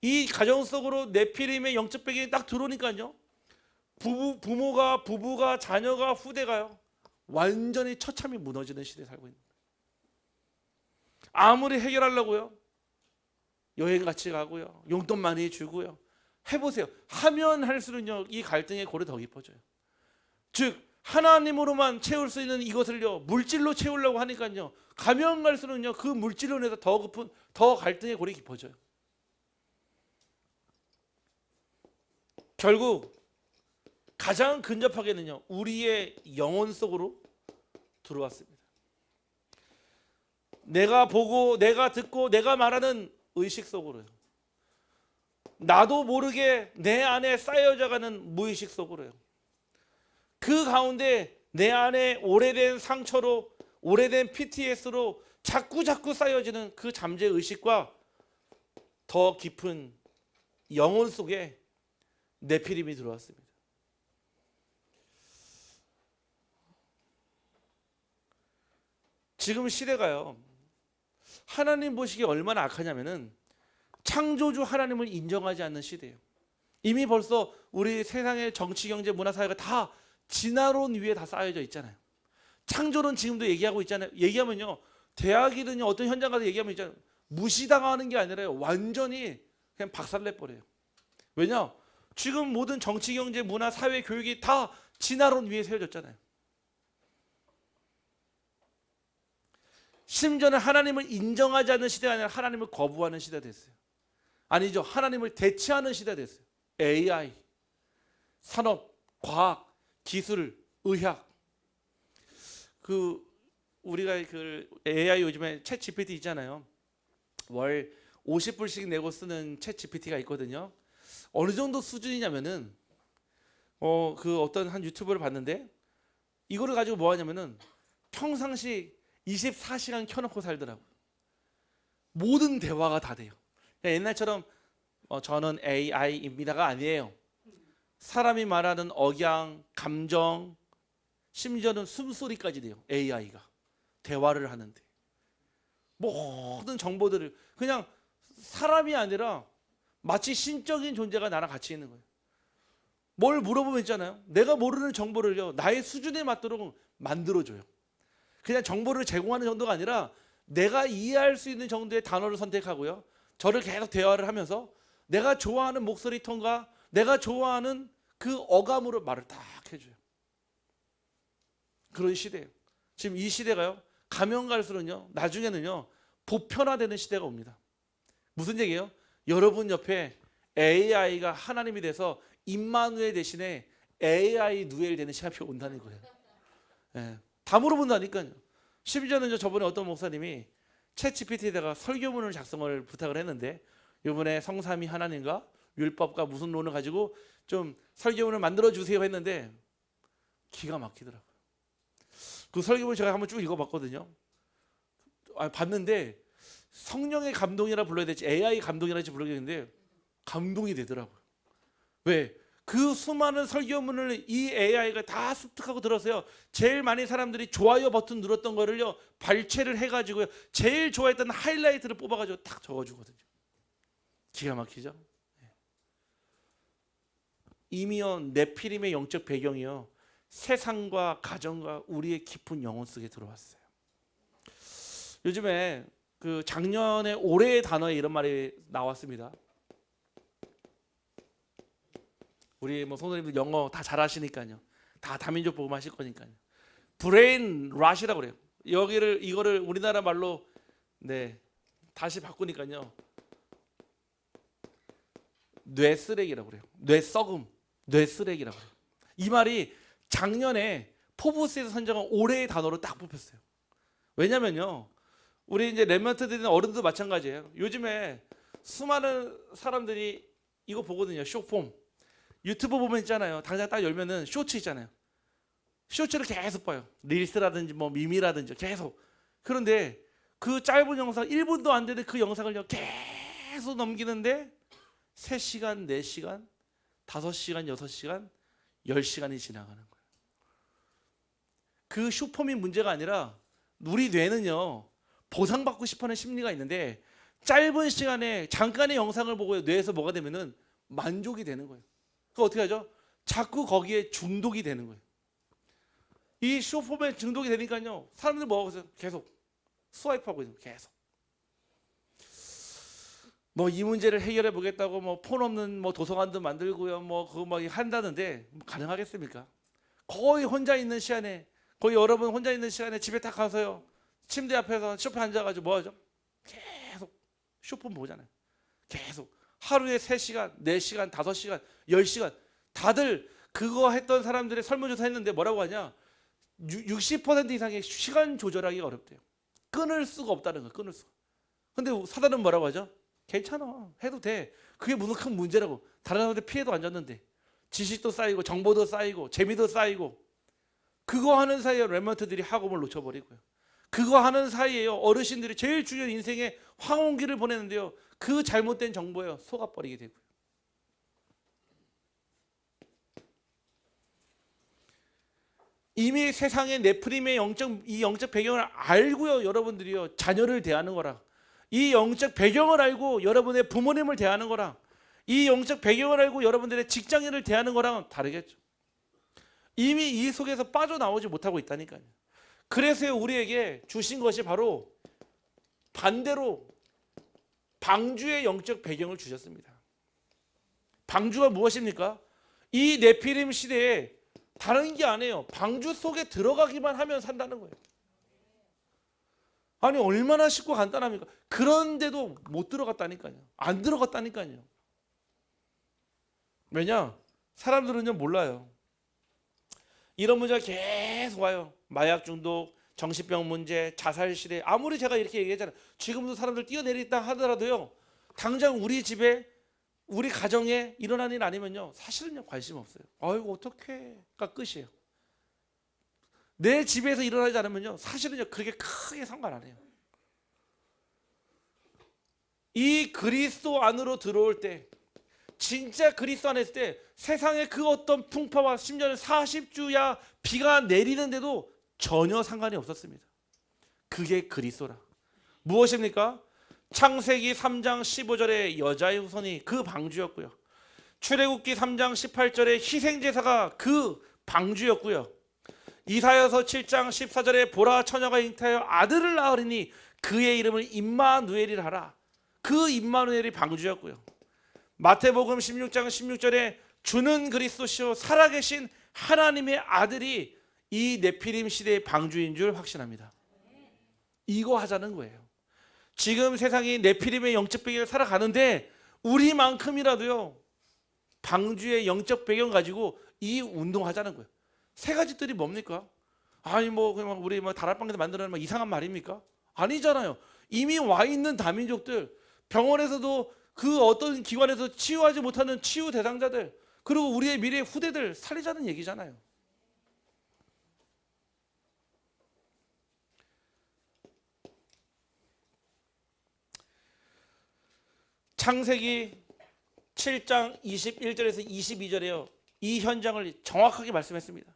이 가정 속으로 네피림의 영적 배경이 딱 들어오니까요. 부부가, 자녀가, 후대가요. 완전히 처참히 무너지는 시대에 살고 있는 거예요. 아무리 해결하려고요. 여행 같이 가고요. 용돈 많이 주고요. 해보세요. 하면 할수록요. 이 갈등의 골이 더 깊어져요. 즉 하나님으로만 채울 수 있는 이것을요. 물질로 채우려고 하니까요. 가면 갈수록요. 그 물질로 인해서 더 갈등의 골이 깊어져요. 결국 가장 근접하게는요, 우리의 영혼 속으로 들어왔습니다. 내가 보고 내가 듣고 내가 말하는 의식 속으로요. 나도 모르게 내 안에 쌓여져가는 무의식 속으로요. 그 가운데 내 안에 오래된 상처로, 오래된 PTSD로 자꾸 쌓여지는 그 잠재 의식과 더 깊은 영혼 속에 네피림이 들어왔습니다. 지금 시대가요, 하나님 보시기에 얼마나 악하냐면은 창조주 하나님을 인정하지 않는 시대예요. 이미 벌써 우리 세상의 정치, 경제, 문화, 사회가 다 진화론 위에 다 쌓여져 있잖아요. 창조론 지금도 얘기하고 있잖아요. 얘기하면요, 대학이든요 어떤 현장 가서 얘기하면 있잖아요, 무시당하는 게 아니라요, 완전히 그냥 박살내버려요. 왜냐? 지금 모든 정치, 경제, 문화, 사회, 교육이 다 진화론 위에 세워졌잖아요. 심지어는 하나님을 인정하지 않는 시대가 아니라 하나님을 거부하는 시대가 됐어요. 아니죠, 하나님을 대체하는 시대가 됐어요. AI, 산업, 과학, 기술, 의학. 우리가 그 AI 요즘에 챗 GPT 있잖아요. 월 50불씩 내고 쓰는 챗 GPT가 있거든요. 어느 정도 수준이냐면은 어떤 한 유튜브를 봤는데 이거를 가지고 뭐 하냐면은 평상시 24시간 켜놓고 살더라고요. 모든 대화가 다 돼요. 옛날처럼 저는 AI입니다가 아니에요. 사람이 말하는 억양, 감정, 심지어는 숨소리까지 돼요. AI가 대화를 하는데 모든 정보들을 그냥 사람이 아니라 마치 신적인 존재가 나랑 같이 있는 거예요. 뭘 물어보면 있잖아요, 내가 모르는 정보를요 나의 수준에 맞도록 만들어줘요. 그냥 정보를 제공하는 정도가 아니라 내가 이해할 수 있는 정도의 단어를 선택하고요, 저를 계속 대화를 하면서 내가 좋아하는 목소리 톤과 내가 좋아하는 그 어감으로 말을 딱 해줘요. 그런 시대예요. 지금 이 시대가요, 가면 갈수록요 나중에는요 보편화되는 시대가 옵니다. 무슨 얘기예요? 여러분 옆에 AI가 하나님이 돼서 임마누엘 대신에 AI 누엘 되는 시간이 온다는 거예요. 예, 다 물어본다니까요. 심지어는 저번에 어떤 목사님이 챗 GPT에다가 설교문을 작성을 부탁을 했는데, 이번에 성삼위 하나님과 율법과 무슨 론을 가지고 좀 설교문을 만들어 주세요 했는데 기가 막히더라고요. 그 설교문 제가 한번 쭉 읽어봤거든요. 봤는데 성령의 감동이라 불러야 될지 AI 감동이라 할지 불러야겠는데 감동이 되더라고요. 왜? 그 수많은 설교문을 이 AI가 다 습득하고 들었어요. 제일 많이 사람들이 좋아요 버튼 눌렀던 거를요 발췌를 해가지고요 제일 좋아했던 하이라이트를 뽑아가지고 딱 적어주거든요. 기가 막히죠? 이미요 네피림의 영적 배경이요 세상과 가정과 우리의 깊은 영혼 속에 들어왔어요. 요즘에 작년에 올해의 단어에 이런 말이 나왔습니다. 우리 성도님들 영어 다 잘하시니까요. 다 다민족 복음 하실 거니까요. 브레인 랏이라고 그래요. 이거를 우리나라 말로 다시 바꾸니까요. 뇌 쓰레기라고 그래요. 뇌 썩음, 뇌 쓰레기라고 그래요. 이 말이 작년에 포브스에서 선정한 올해의 단어로 딱 뽑혔어요. 왜냐면요, 우리 이제 렘넌트들이나 어른들도 마찬가지예요. 요즘에 수많은 사람들이 이거 보거든요. 숏폼. 유튜브 보면 있잖아요. 당장 딱 열면은 쇼츠 있잖아요. 쇼츠를 계속 봐요. 릴스라든지 밈이라든지 계속. 그런데 그 짧은 영상 1분도 안 되는 그 영상을요 계속 넘기는데 3시간, 4시간, 5시간, 6시간, 10시간이 지나가는 거예요. 그 슈퍼민 문제가 아니라 우리 뇌는요 보상받고 싶어하는 심리가 있는데 짧은 시간에 잠깐의 영상을 보고 뇌에서 뭐가 되면은 만족이 되는 거예요. 그거 어떻게 하죠? 자꾸 거기에 중독이 되는 거예요. 이 쇼폼에 중독이 되니까요 사람들 뭐하고 있어요? 계속 스와이프하고 있는 거예요. 계속 이 문제를 해결해 보겠다고 폰 없는 도서관도 만들고요 그거 한다는데 가능하겠습니까? 거의 혼자 있는 시간에, 거의 여러분 혼자 있는 시간에 집에 딱 가서요 침대 앞에서 쇼파에 앉아가지고 뭐 하죠? 계속 쇼폰 보잖아요. 계속 하루에 3시간, 4시간, 5시간, 10시간 다들 그거 했던 사람들의 설문조사 했는데 뭐라고 하냐? 60% 이상의 시간 조절하기가 어렵대요. 끊을 수가 없다는 거예요. 끊을 수가. 근데 사단은 뭐라고 하죠? 괜찮아. 해도 돼. 그게 무슨 큰 문제라고. 다른 사람한테 피해도 안 줬는데. 지식도 쌓이고 정보도 쌓이고 재미도 쌓이고. 그거 하는 사이에 랩런트들이 학업을 놓쳐버리고요. 그거 하는 사이에요. 어르신들이 제일 중요한 인생의 황혼기를 보내는데요. 그 잘못된 정보에 속아버리게 되고요. 이미 세상의 네프림의 이 영적 배경을 알고요. 여러분들이요. 자녀를 대하는 거랑 이 영적 배경을 알고 여러분의 부모님을 대하는 거랑 이 영적 배경을 알고 여러분들의 직장인을 대하는 거랑은 다르겠죠. 이미 이 속에서 빠져나오지 못하고 있다니까요. 그래서 우리에게 주신 것이 바로 반대로 방주의 영적 배경을 주셨습니다. 방주가 무엇입니까? 이 네피림 시대에 다른 게 아니에요. 방주 속에 들어가기만 하면 산다는 거예요. 아니 얼마나 쉽고 간단합니까? 그런데도 못 들어갔다니까요. 안 들어갔다니까요. 왜냐? 사람들은요 몰라요. 이런 문제가 계속 와요. 마약 중독, 정신병 문제, 자살 시대. 아무리 제가 이렇게 얘기했잖아요. 지금도 사람들 뛰어내리다 하더라도요. 당장 우리 집에 우리 가정에 일어난 일 아니면요. 사실은요 관심 없어요. 아이고 어떡해가 끝이에요. 내 집에서 일어나지 않으면요. 사실은요 그렇게 크게 상관 안 해요. 이 그리스도 안으로 들어올 때 진짜 그리스도 안에 있을 때 세상의 그 어떤 풍파와 심지어는 40주야 비가 내리는데도 전혀 상관이 없었습니다. 그게 그리스도라. 무엇입니까? 창세기 3장 15절에 여자의 후손이 그 방주였고요. 출애굽기 3장 18절에 희생제사가 그 방주였고요. 이사야서 7장 14절에 보라 처녀가 잉태하여 아들을 낳으리니 그의 이름을 임마누엘이라 하라. 그 임마누엘이 방주였고요. 마태복음 16장 16절에 주는 그리스도시요 살아계신 하나님의 아들이 이 네피림 시대의 방주인 줄 확신합니다. 이거 하자는 거예요. 지금 세상이 네피림의 영적 배경을 살아가는데 우리만큼이라도요 방주의 영적 배경 가지고 이 운동하자는 거예요. 세 가지 뜰이 뭡니까? 아니 뭐 그냥 우리 뭐 다락방에서 만들어낸 이상한 말입니까? 아니잖아요. 이미 와 있는 다민족들, 병원에서도 그 어떤 기관에서 치유하지 못하는 치유 대상자들, 그리고 우리의 미래 후대들 살리자는 얘기잖아요. 창세기 7장 21절에서 22절에요. 이 현장을 정확하게 말씀했습니다.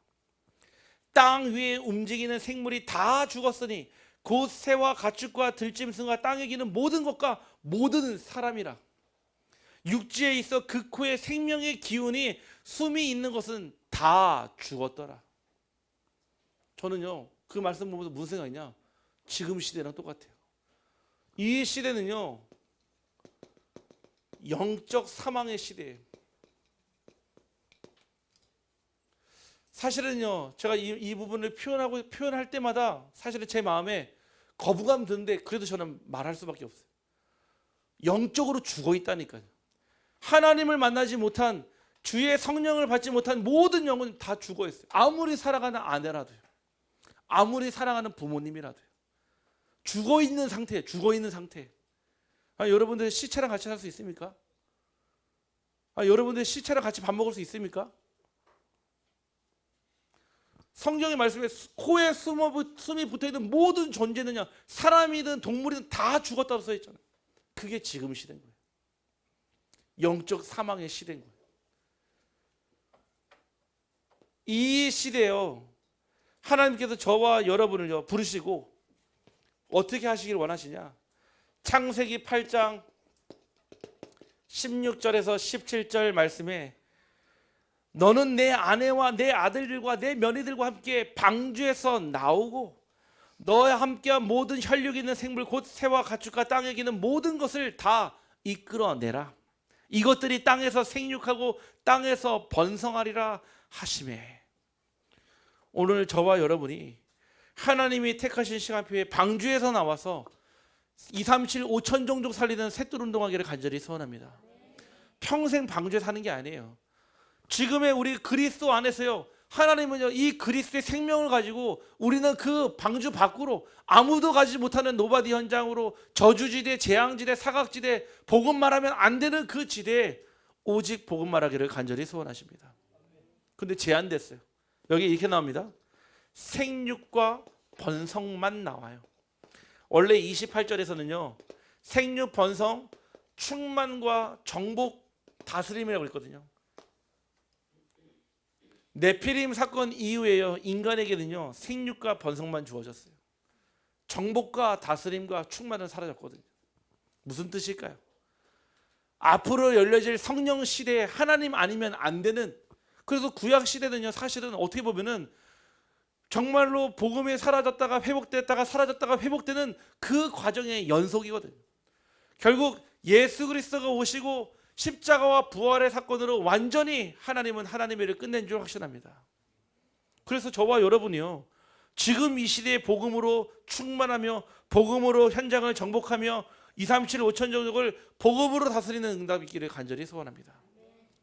땅 위에 움직이는 생물이 다 죽었으니 곧 새와 가축과 들짐승과 땅에 기는 모든 것과 모든 사람이라. 육지에 있어 극호의 생명의 기운이 숨이 있는 것은 다 죽었더라. 저는요 그 말씀 보면서 무슨 생각이냐, 지금 시대랑 똑같아요. 이 시대는요 영적 사망의 시대예요. 사실은요 제가 이 부분을 표현할 때마다 사실은 제 마음에 거부감 드는데 그래도 저는 말할 수밖에 없어요. 영적으로 죽어 있다니까요. 하나님을 만나지 못한, 주의 성령을 받지 못한 모든 영은 다 죽어 있어요. 아무리 사랑하는 아내라도요, 아무리 사랑하는 부모님이라도요, 죽어 있는 상태예요. 죽어 있는 상태. 여러분들 시체랑 같이 살 수 있습니까? 여러분들 시체랑 같이 밥 먹을 수 있습니까? 성경의 말씀에 코에 숨이 붙어있는 모든 존재는요, 사람이든 동물이든 다 죽었다고 써있잖아요. 그게 지금 시대인 거예요. 영적 사망의 시대인 거예요. 이 시대에요, 하나님께서 저와 여러분을요 부르시고 어떻게 하시길 원하시냐. 창세기 8장 16절에서 17절 말씀에 너는 내 아내와 내 아들들과 내 며느리들과 함께 방주에서 나오고 너와 함께한 모든 혈육 있는 생물 곧 새와 가축과 땅에 기는 모든 것을 다 이끌어내라. 이것들이 땅에서 생육하고 땅에서 번성하리라 하시매. 오늘 저와 여러분이 하나님이 택하신 시간표에 방주에서 나와서 2, 3, 7, 5천 종족 살리는 셋돌 운동하기를 간절히 소원합니다. 평생 방주에 사는 게 아니에요. 지금의 우리 그리스도 안에서요, 하나님은요 이 그리스도의 생명을 가지고 우리는 그 방주 밖으로 아무도 가지 못하는 노바디 현장으로 저주지대, 재앙지대, 사각지대, 복음 말하면 안 되는 그 지대에 오직 복음 말하기를 간절히 소원하십니다. 근데 제한됐어요. 여기 이렇게 나옵니다. 생육과 번성만 나와요. 원래 28절에서는요 생육, 번성, 충만과 정복, 다스림이라고 했거든요. 네피림 사건 이후에요 인간에게는요 생육과 번성만 주어졌어요. 정복과 다스림과 충만은 사라졌거든요. 무슨 뜻일까요? 앞으로 열려질 성령 시대에 하나님 아니면 안 되는, 그래서 구약 시대는요 사실은 어떻게 보면은 정말로 복음이 사라졌다가 회복됐다가 사라졌다가 회복되는 그 과정의 연속이거든요. 결국 예수 그리스도가 오시고 십자가와 부활의 사건으로 완전히 하나님은 하나님의 일을 끝낸 줄 확신합니다. 그래서 저와 여러분이요 지금 이 시대의 복음으로 충만하며 복음으로 현장을 정복하며 2, 3, 7, 5천 종족을 복음으로 다스리는 응답이 있기를 간절히 소원합니다.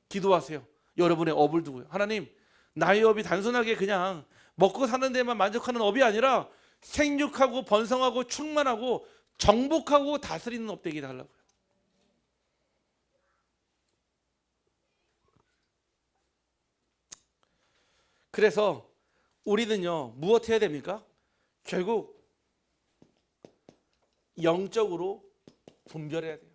기도하세요. 여러분의 업을 두고요. 하나님, 나의 업이 단순하게 그냥 먹고 사는 데만 만족하는 업이 아니라 생육하고 번성하고 충만하고 정복하고 다스리는 업 되게 해달라고요. 그래서 우리는요 무엇 해야 됩니까? 결국 영적으로 분별해야 돼요.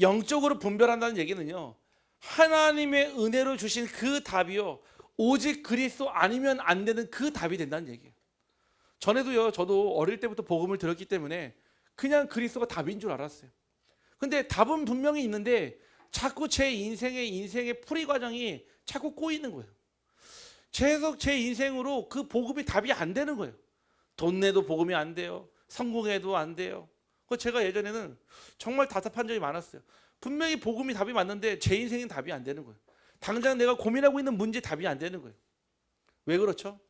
영적으로 분별한다는 얘기는요 하나님의 은혜로 주신 그 답이요 오직 그리스도 아니면 안 되는 그 답이 된다는 얘기예요. 전에도요 저도 어릴 때부터 복음을 들었기 때문에 그냥 그리스도가 답인 줄 알았어요. 근데 답은 분명히 있는데 자꾸 제 인생의 풀이 과정이 자꾸 꼬이는 거예요. 계속 제 인생으로 그 복음이 답이 안 되는 거예요. 돈 내도 복음이 안 돼요. 성공해도 안 돼요. 제가 예전에는 정말 답답한 적이 많았어요. 분명히 복음이 답이 맞는데 제 인생은 답이 안 되는 거예요. 당장 내가 고민하고 있는 문제 답이 안 되는 거예요. 왜 그렇죠?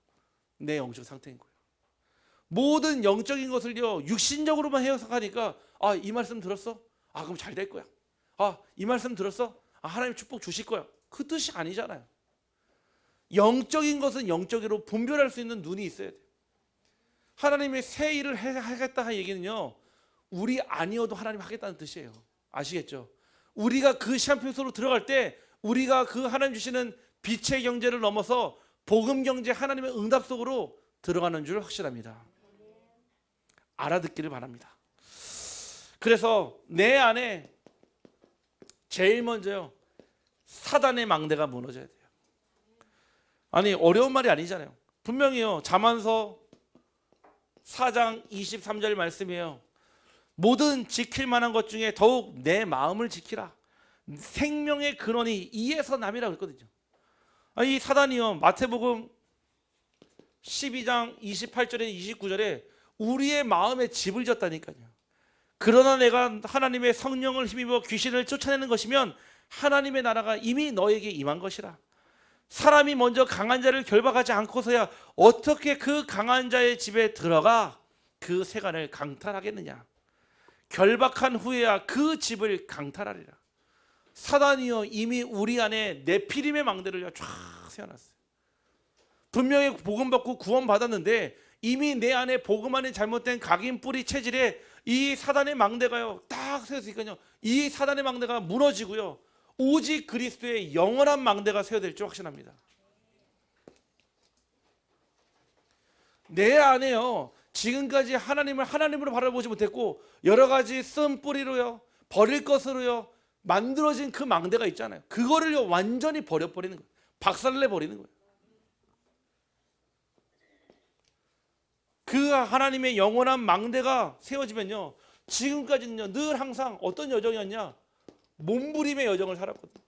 내 영적 상태인 거예요. 모든 영적인 것을요 육신적으로만 해석하니까 아, 이 말씀 들었어? 아, 그럼 잘 될 거야. 아, 이 말씀 들었어? 아, 하나님 축복 주실 거야. 그 뜻이 아니잖아요. 영적인 것은 영적으로 분별할 수 있는 눈이 있어야 돼요. 하나님의 새 일을 하겠다 한 얘기는요 우리 아니어도 하나님 하겠다는 뜻이에요. 아시겠죠? 우리가 그 시한표 속으로 들어갈 때 우리가 그 하나님 주시는 빛의 경제를 넘어서 복음 경제 하나님의 응답 속으로 들어가는 줄 확실합니다. 알아듣기를 바랍니다. 그래서 내 안에 제일 먼저요 사단의 망대가 무너져야 돼요. 아니 어려운 말이 아니잖아요. 분명히요 잠언서 4장 23절 말씀이에요. 모든 지킬 만한 것 중에 더욱 내 마음을 지키라. 생명의 근원이 이에서 남이라고 했거든요. 이 사단이요 마태복음 12장 28절에 29절에 우리의 마음에 집을 졌다니까요. 그러나 내가 하나님의 성령을 힘입어 귀신을 쫓아내는 것이면 하나님의 나라가 이미 너에게 임한 것이라. 사람이 먼저 강한 자를 결박하지 않고서야 어떻게 그 강한 자의 집에 들어가 그 세간을 강탈하겠느냐. 결박한 후에야 그 집을 강탈하리라. 사단이요 이미 우리 안에 네피림의 망대를 쫙 세워놨어요. 분명히 복음 받고 구원 받았는데 이미 내 안에 복음 안에 잘못된 각인 뿌리 체질에 이 사단의 망대가요 딱 세워있으니까요 이 사단의 망대가 무너지고요 오직 그리스도의 영원한 망대가 세워질 줄 확신합니다. 내 안에요 지금까지 하나님을 하나님으로 바라보지 못했고 여러 가지 쓴 뿌리로요 버릴 것으로요 만들어진 그 망대가 있잖아요. 그거를요 완전히 버려버리는 거예요. 박살내버리는 거예요. 그 하나님의 영원한 망대가 세워지면요 지금까지는요 늘 항상 어떤 여정이었냐, 몸부림의 여정을 살았거든요.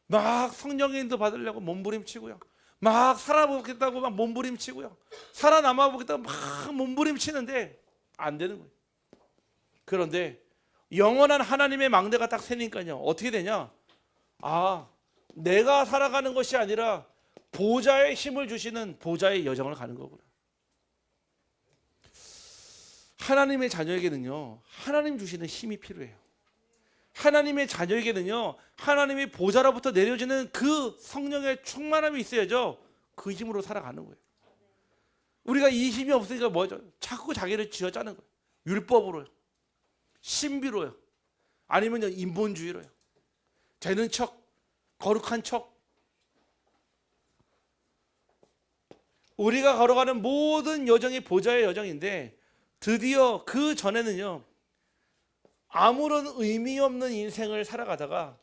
막 성령인도 받으려고 몸부림치고요, 막 살아보겠다고 막 몸부림치고요, 살아남아 보겠다고 막 몸부림치는데 안 되는 거예요. 그런데 영원한 하나님의 망대가 딱 세니까요 어떻게 되냐, 아 내가 살아가는 것이 아니라 보좌의 힘을 주시는 보좌의 여정을 가는 거구나. 하나님의 자녀에게는요, 하나님 주시는 힘이 필요해요. 하나님의 자녀에게는요, 하나님의 보좌로부터 내려지는 그 성령의 충만함이 있어야죠. 그 힘으로 살아가는 거예요. 우리가 이 힘이 없으니까 뭐죠? 자꾸 자기를 쥐어짜는 거예요. 율법으로요, 신비로요, 아니면 인본주의로요. 되는 척, 거룩한 척. 우리가 걸어가는 모든 여정이 보좌의 여정인데, 드디어 그 전에는요, 아무런 의미 없는 인생을 살아가다가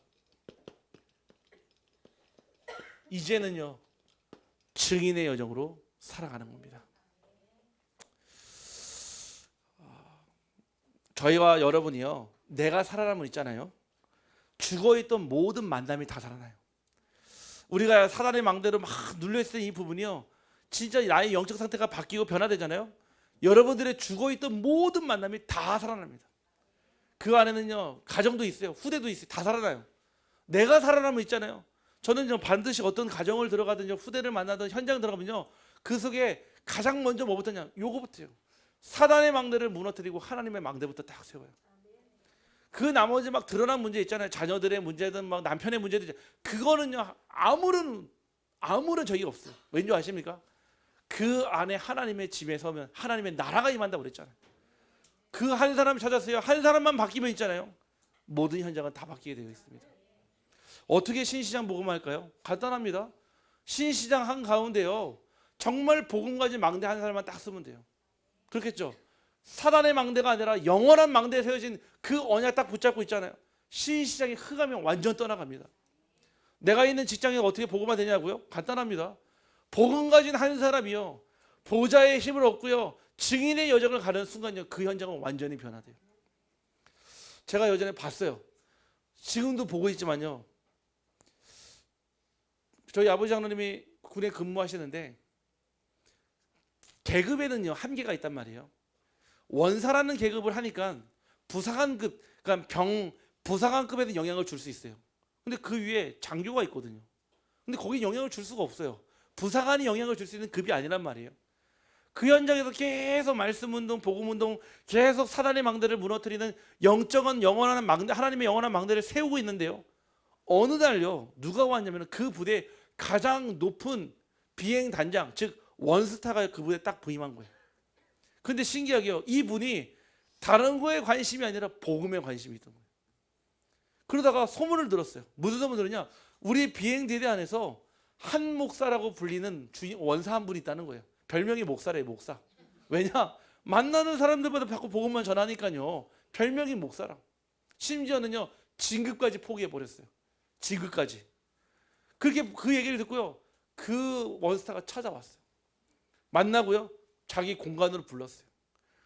이제는요, 증인의 여정으로 살아가는 겁니다. 저희와 여러분이요, 내가 살아남은 있잖아요, 죽어있던 모든 만남이 다 살아나요. 우리가 사단의 망대로 막 눌려있던 이 부분이요, 진짜 나의 영적 상태가 바뀌고 변화되잖아요. 여러분들의 죽어있던 모든 만남이 다 살아납니다. 그 안에는요, 가정도 있어요, 후대도 있어요. 다 살아나요. 내가 살아남은 있잖아요. 저는 반드시 어떤 가정을 들어가든 후대를 만나든 현장 들어가면요, 그 속에 가장 먼저 뭐부터냐, 요거부터요. 사단의 망대를 무너뜨리고 하나님의 망대부터 딱 세워요. 그 나머지 막 드러난 문제 있잖아요. 자녀들의 문제든 막 남편의 문제든, 그거는요, 아무런 적이 없어요. 왠지 아십니까? 그 안에 하나님의 집에 서면 하나님의 나라가 임한다고 그랬잖아요. 그 한 사람 찾았어요. 한 사람만 바뀌면 있잖아요, 모든 현장은 다 바뀌게 되어 있습니다. 어떻게 신시장 복음할까요? 간단합니다. 신시장 한 가운데요, 정말 복음 가진 망대 한 사람만 딱 쓰면 돼요. 그렇겠죠? 사단의 망대가 아니라 영원한 망대에 세워진 그 언약 딱 붙잡고 있잖아요. 신시장이 흑하면 완전 떠나갑니다. 내가 있는 직장에 어떻게 복음화 되냐고요? 간단합니다. 복음 가진 한 사람이요, 보좌의 힘을 얻고요, 증인의 여정을 가는 순간요, 그 현장은 완전히 변화돼요. 제가 예전에 봤어요. 지금도 보고 있지만요, 저희 아버지 장로님이 군에 근무하시는데 계급에는요, 한계가 있단 말이에요. 원사라는 계급을 하니까 부사관급, 그러니까 부사관급에는 영향을 줄 수 있어요. 근데 그 위에 장교가 있거든요. 근데 거기 영향을 줄 수가 없어요. 부사관이 영향을 줄 수 있는 급이 아니란 말이에요. 그 현장에서 계속 말씀운동, 복음운동, 계속 사단의 망대를 무너뜨리는 영적인 영원한 망대, 하나님의 영원한 망대를 세우고 있는데요, 어느 날요, 누가 왔냐면 그 부대 가장 높은 비행단장, 즉 원스타가 그 부대에 딱 부임한 거예요. 근데 신기하게요, 이분이 다른 거에 관심이 아니라 복음에 관심이 있던 거예요. 그러다가 소문을 들었어요. 무슨 소문을 들었냐? 우리 비행대대 안에서 한 목사라고 불리는 원사 한 분이 있다는 거예요. 별명이 목사래요, 목사. 왜냐? 만나는 사람들마다 자꾸 복음만 전하니까요, 별명이 목사라. 심지어는요, 진급까지 포기해버렸어요. 진급까지. 그렇게 그 얘기를 듣고요, 그 원스타가 찾아왔어요. 만나고요, 자기 공간으로 불렀어요.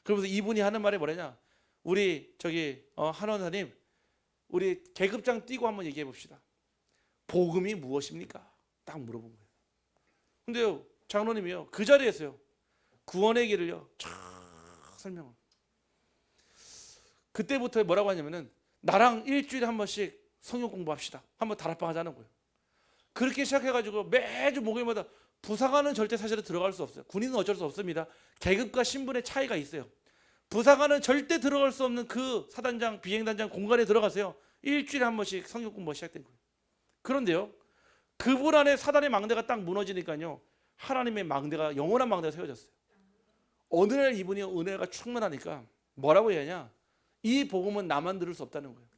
그러면서 이분이 하는 말이 뭐냐냐, 우리 한 원사님, 우리 계급장 띄고 한번 얘기해 봅시다. 복음이 무엇입니까? 딱 물어본 거예요. 근데요, 장로님이요, 그 자리에서요, 구원의 길을요 쫙 설명을. 그때부터 뭐라고 하냐면은, 나랑 일주일에 한 번씩 성경 공부합시다. 한번 다락방 하자는 거예요. 그렇게 시작해가지고 매주 목요일마다, 부사관은 절대 사실은 들어갈 수 없어요. 군인은 어쩔 수 없습니다. 계급과 신분의 차이가 있어요. 부사관은 절대 들어갈 수 없는 그 사단장, 비행단장 공간에 들어가세요. 일주일에 한 번씩 성경 공부가 시작된 거예요. 그런데요, 그분 안에 사단의 망대가 딱 무너지니까요, 하나님의 망대가, 영원한 망대가 세워졌어요. 어느 날 이분이 은혜가 충만하니까 뭐라고 해야 하냐, 이 복음은 나만 들을 수 없다는 거예요.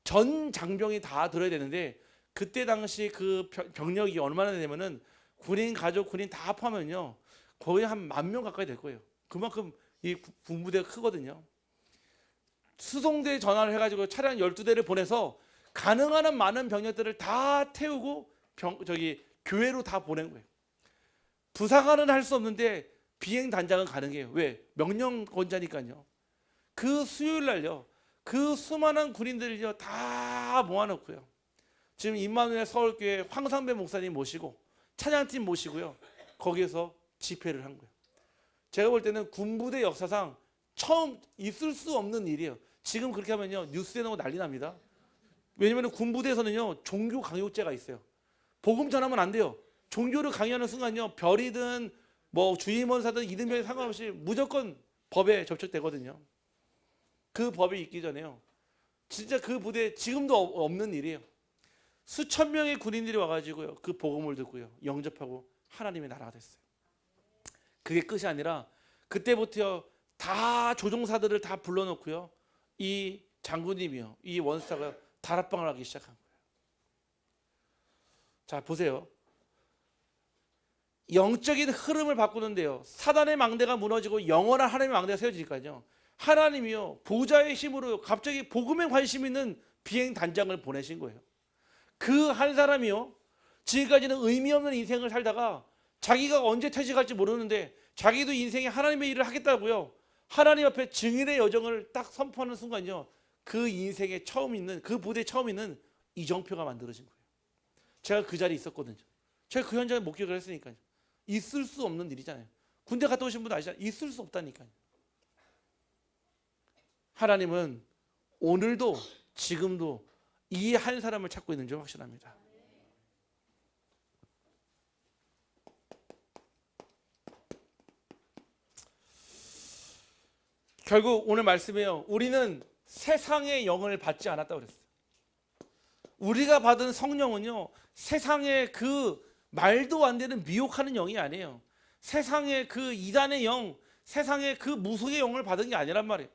전 장병이 다 들어야 되는데, 그때 당시 그 병력이 얼마나 되냐면은, 군인 가족, 군인 다 포함하면요, 거의 한 10,000명 가까이 될 거예요. 그만큼 이 군부대가 크거든요. 수송대 전화를 해가지고 차량 12대를 보내서 가능한 한 많은 병력들을 다 태우고 교회로 다 보낸 거예요. 부사관은 할 수 없는데 비행 단장은 가능해요. 왜? 명령권자니까요. 그 수요일 날요, 그 수많은 군인들을요 다 모아놓고요, 지금 임마누엘 서울교회 황상배 목사님 모시고 찬양팀 모시고요, 거기에서 집회를 한 거예요. 제가 볼 때는 군부대 역사상 처음 있을 수 없는 일이에요. 지금 그렇게 하면요, 뉴스에 나오고 난리 납니다. 왜냐하면 군부대에서는요, 종교 강요죄가 있어요. 복음 전하면 안 돼요. 종교를 강요하는 순간요, 별이든 뭐 주임원사든 이등병이 상관없이 무조건 법에 접촉되거든요. 그 법이 있기 전에요. 진짜 그 부대에 지금도 없는 일이에요. 수천 명의 군인들이 와가지고요. 그 복음을 듣고요. 영접하고 하나님의 나라가 됐어요. 그게 끝이 아니라 그때부터 다 조종사들을 다 불러놓고요. 이 장군님이요. 이 원사가 다락방을 하기 시작한 거예요. 자, 보세요. 영적인 흐름을 바꾸는데요. 사단의 망대가 무너지고 영원한 하나님의 망대가 세워지니까요. 하나님이요. 보좌의 힘으로 갑자기 복음에 관심 있는 비행 단장을 보내신 거예요. 그 한 사람이요. 지금까지는 의미 없는 인생을 살다가 자기가 언제 퇴직할지 모르는데 자기도 인생에 하나님의 일을 하겠다고요. 하나님 앞에 증인의 여정을 딱 선포하는 순간요. 그 인생에 처음 있는 그 부대에 처음 있는 이정표가 만들어진 거예요. 제가 그 자리에 있었거든요. 제가 그 현장에 목격을 했으니까요. 있을 수 없는 일이잖아요. 군대 갔다 오신 분 아시잖아요. 있을 수 없다니까요. 하나님은 오늘도 지금도 이 한 사람을 찾고 있는 줄 확신합니다. 결국 오늘 말씀이에요. 우리는 세상의 영을 받지 않았다고 그랬어요. 우리가 받은 성령은요. 세상의 그 말도 안 되는 미혹하는 영이 아니에요. 세상의 그 이단의 영, 세상의 그 무속의 영을 받은 게 아니란 말이에요.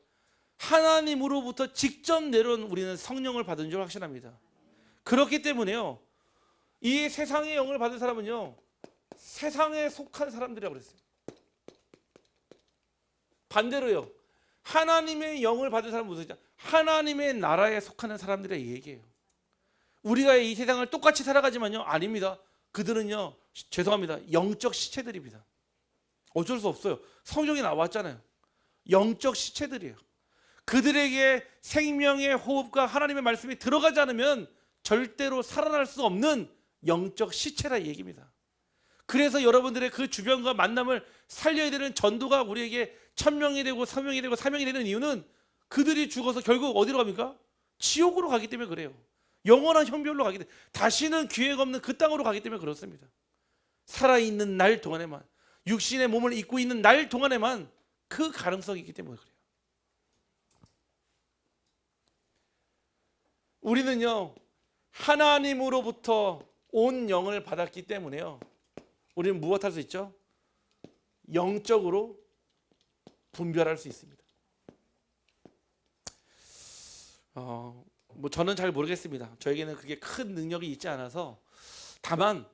하나님으로부터 직접 내려온 우리는 성령을 받은 줄 확신합니다. 그렇기 때문에요. 이 세상의 영을 받은 사람은요. 세상에 속한 사람들이라고 그랬어요. 반대로요. 하나님의 영을 받은 사람은 무슨 뜻이냐? 하나님의 나라에 속하는 사람들의 얘기예요. 우리가 이 세상을 똑같이 살아가지만요. 아닙니다. 그들은요. 죄송합니다. 영적 시체들입니다. 어쩔 수 없어요. 성경에 나왔잖아요. 영적 시체들이에요. 그들에게 생명의 호흡과 하나님의 말씀이 들어가지 않으면 절대로 살아날 수 없는 영적 시체라 얘기입니다. 그래서 여러분들의 그 주변과 만남을 살려야 되는 전도가 우리에게 천명이 되고 사명이 되고 사명이 되는 이유는 그들이 죽어서 결국 어디로 갑니까? 지옥으로 가기 때문에 그래요. 영원한 형벌로 가기 때문에 다시는 기회가 없는 그 땅으로 가기 때문에 그렇습니다. 살아있는 날 동안에만 육신의 몸을 입고 있는 날 동안에만 그 가능성이 있기 때문에 그래요. 우리는요 하나님으로부터 온 영을 받았기 때문에요. 우리는 무엇할 수 있죠? 영적으로 분별할 수 있습니다. 뭐 저는 잘 모르겠습니다. 저에게는 그게 큰 능력이 있지 않아서 다만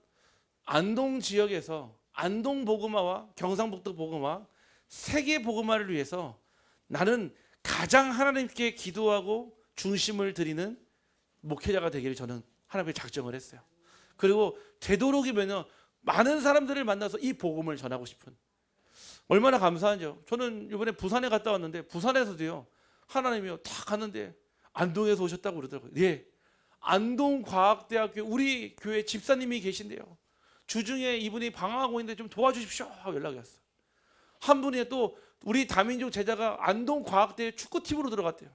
안동 지역에서 안동 복음화와 경상북도 복음화 세계 복음화를 위해서 나는 가장 하나님께 기도하고 중심을 드리는 목회자가 되기를 저는 하나님께 작정을 했어요. 그리고 되도록이면요 많은 사람들을 만나서 이 복음을 전하고 싶은 얼마나 감사한지요. 저는 이번에 부산에 갔다 왔는데 부산에서도요 하나님이요 다 갔는데 안동에서 오셨다고 그러더라고요. 예, 안동과학대학교 우리 교회 집사님이 계신데요. 주중에 이분이 방황하고 있는데 좀 도와주십시오 하고 연락이 왔어요. 한 분이 또 우리 다민족 제자가 안동과학대에 축구팀으로 들어갔대요.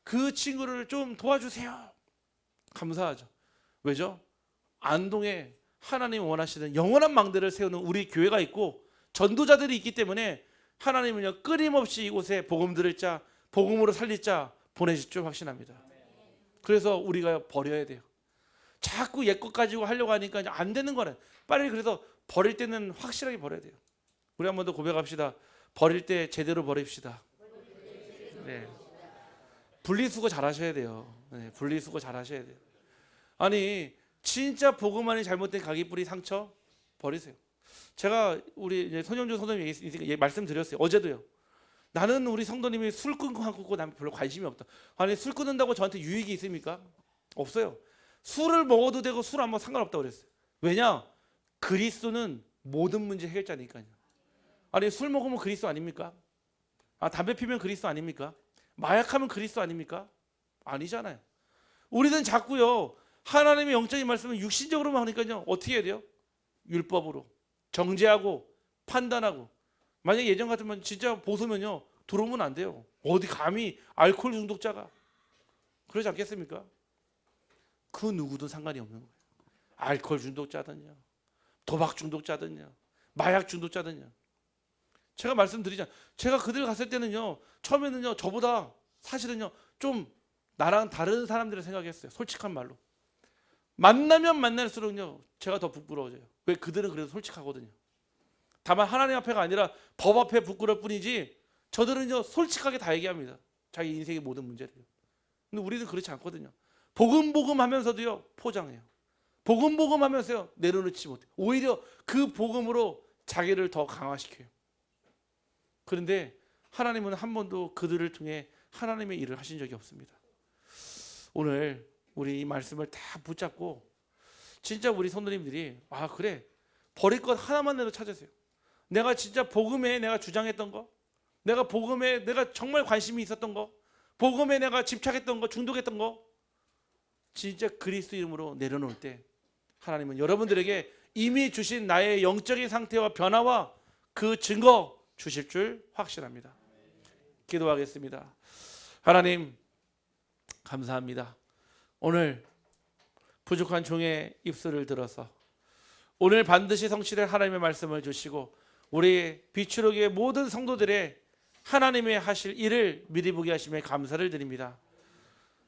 그 친구를 좀 도와주세요. 감사하죠. 왜죠? 안동에 하나님 원하시는 영원한 망대를 세우는 우리 교회가 있고 전도자들이 있기 때문에 하나님은요 끊임없이 이곳에 복음 들을 자, 복음으로 살릴 자 보내실 줄 확신합니다. 그래서 우리가 버려야 돼요. 자꾸 옛것 가지고 하려고 하니까 안 되는 거는 빨리 그래서 버릴 때는 확실하게 버려야 돼요. 우리 한 번 더 고백합시다. 버릴 때 제대로 버립시다. 네. 분리수거 잘 하셔야 돼요. 네, 분리수거 잘 하셔야 돼요. 아니 진짜 복음 안에 잘못된 가기뿌리 상처 버리세요. 제가 우리 손영준 선생님 말씀드렸어요. 어제도요. 나는 우리 성도님이 술 끊고 난 별로 관심이 없다. 아니 술 끊는다고 저한테 유익이 있습니까? 없어요. 술을 먹어도 되고 술 안 먹어도 상관없다고 그랬어요. 왜냐? 그리스도는 모든 문제 해결자니까요. 아니 술 먹으면 그리스도 아닙니까? 담배 피면 그리스도 아닙니까? 마약하면 그리스도 아닙니까? 아니잖아요. 우리는 자꾸요 하나님의 영적인 말씀을 육신적으로만 하니까요 어떻게 해야 돼요? 율법으로 정죄하고 판단하고. 만약에 예전 같으면 진짜 보수면요 들어오면 안 돼요. 어디 감히 알코올 중독자가 그러지 않겠습니까? 그 누구도 상관이 없는 거예요. 알코올 중독자든요 도박 중독자든요 마약 중독자든요. 제가 말씀드리잖아요. 제가 그들 갔을 때는요, 처음에는요, 저보다 사실은요, 좀 나랑 다른 사람들을 생각했어요. 솔직한 말로. 만나면 만날수록요, 제가 더 부끄러워져요. 왜? 그들은 그래도 솔직하거든요. 다만 하나님 앞에가 아니라 법 앞에 부끄러울 뿐이지, 저들은요, 솔직하게 다 얘기합니다. 자기 인생의 모든 문제를. 근데 우리는 그렇지 않거든요. 복음 하면서도요, 포장해요. 복음 하면서요, 내려놓지 못해요. 오히려 그 복음으로 자기를 더 강화시켜요. 그런데 하나님은 한 번도 그들을 통해 하나님의 일을 하신 적이 없습니다. 오늘 우리 이 말씀을 다 붙잡고 진짜 우리 성도님들이 그래, 버릴 것 하나만 내도 찾으세요. 내가 진짜 복음에 내가 주장했던 거, 내가 복음에 내가 정말 관심이 있었던 거, 복음에 내가 집착했던 거, 중독했던 거, 진짜 그리스도 이름으로 내려놓을 때 하나님은 여러분들에게 이미 주신 나의 영적인 상태와 변화와 그 증거 주실 줄 확신합니다. 기도하겠습니다. 하나님 감사합니다. 오늘 부족한 종의 입술을 들어서 오늘 반드시 성취될 하나님의 말씀을 주시고 우리 비추르기의 모든 성도들의 하나님의 하실 일을 미리 보게 하심에 감사를 드립니다.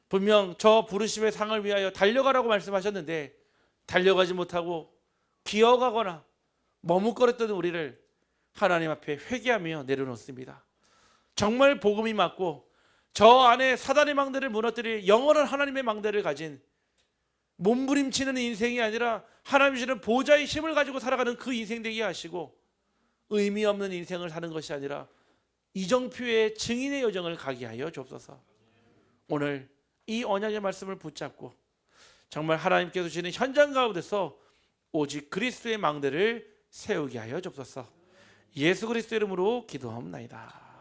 분명 저 부르심의 상을 위하여 달려가라고 말씀하셨는데 달려가지 못하고 기어가거나 머뭇거렸던 우리를 하나님 앞에 회개하며 내려놓습니다. 정말 복음이 맞고 저 안에 사단의 망대를 무너뜨릴 영원한 하나님의 망대를 가진 몸부림치는 인생이 아니라 하나님 주시는 보좌의 힘을 가지고 살아가는 그 인생 되게 하시고 의미 없는 인생을 사는 것이 아니라 이정표의 증인의 여정을 가게 하여 주옵소서. 오늘 이 언약의 말씀을 붙잡고 정말 하나님께서 주시는 현장 가운데서 오직 그리스도의 망대를 세우게 하여 주옵소서. 예수 그리스도 이름으로 기도하옵나이다.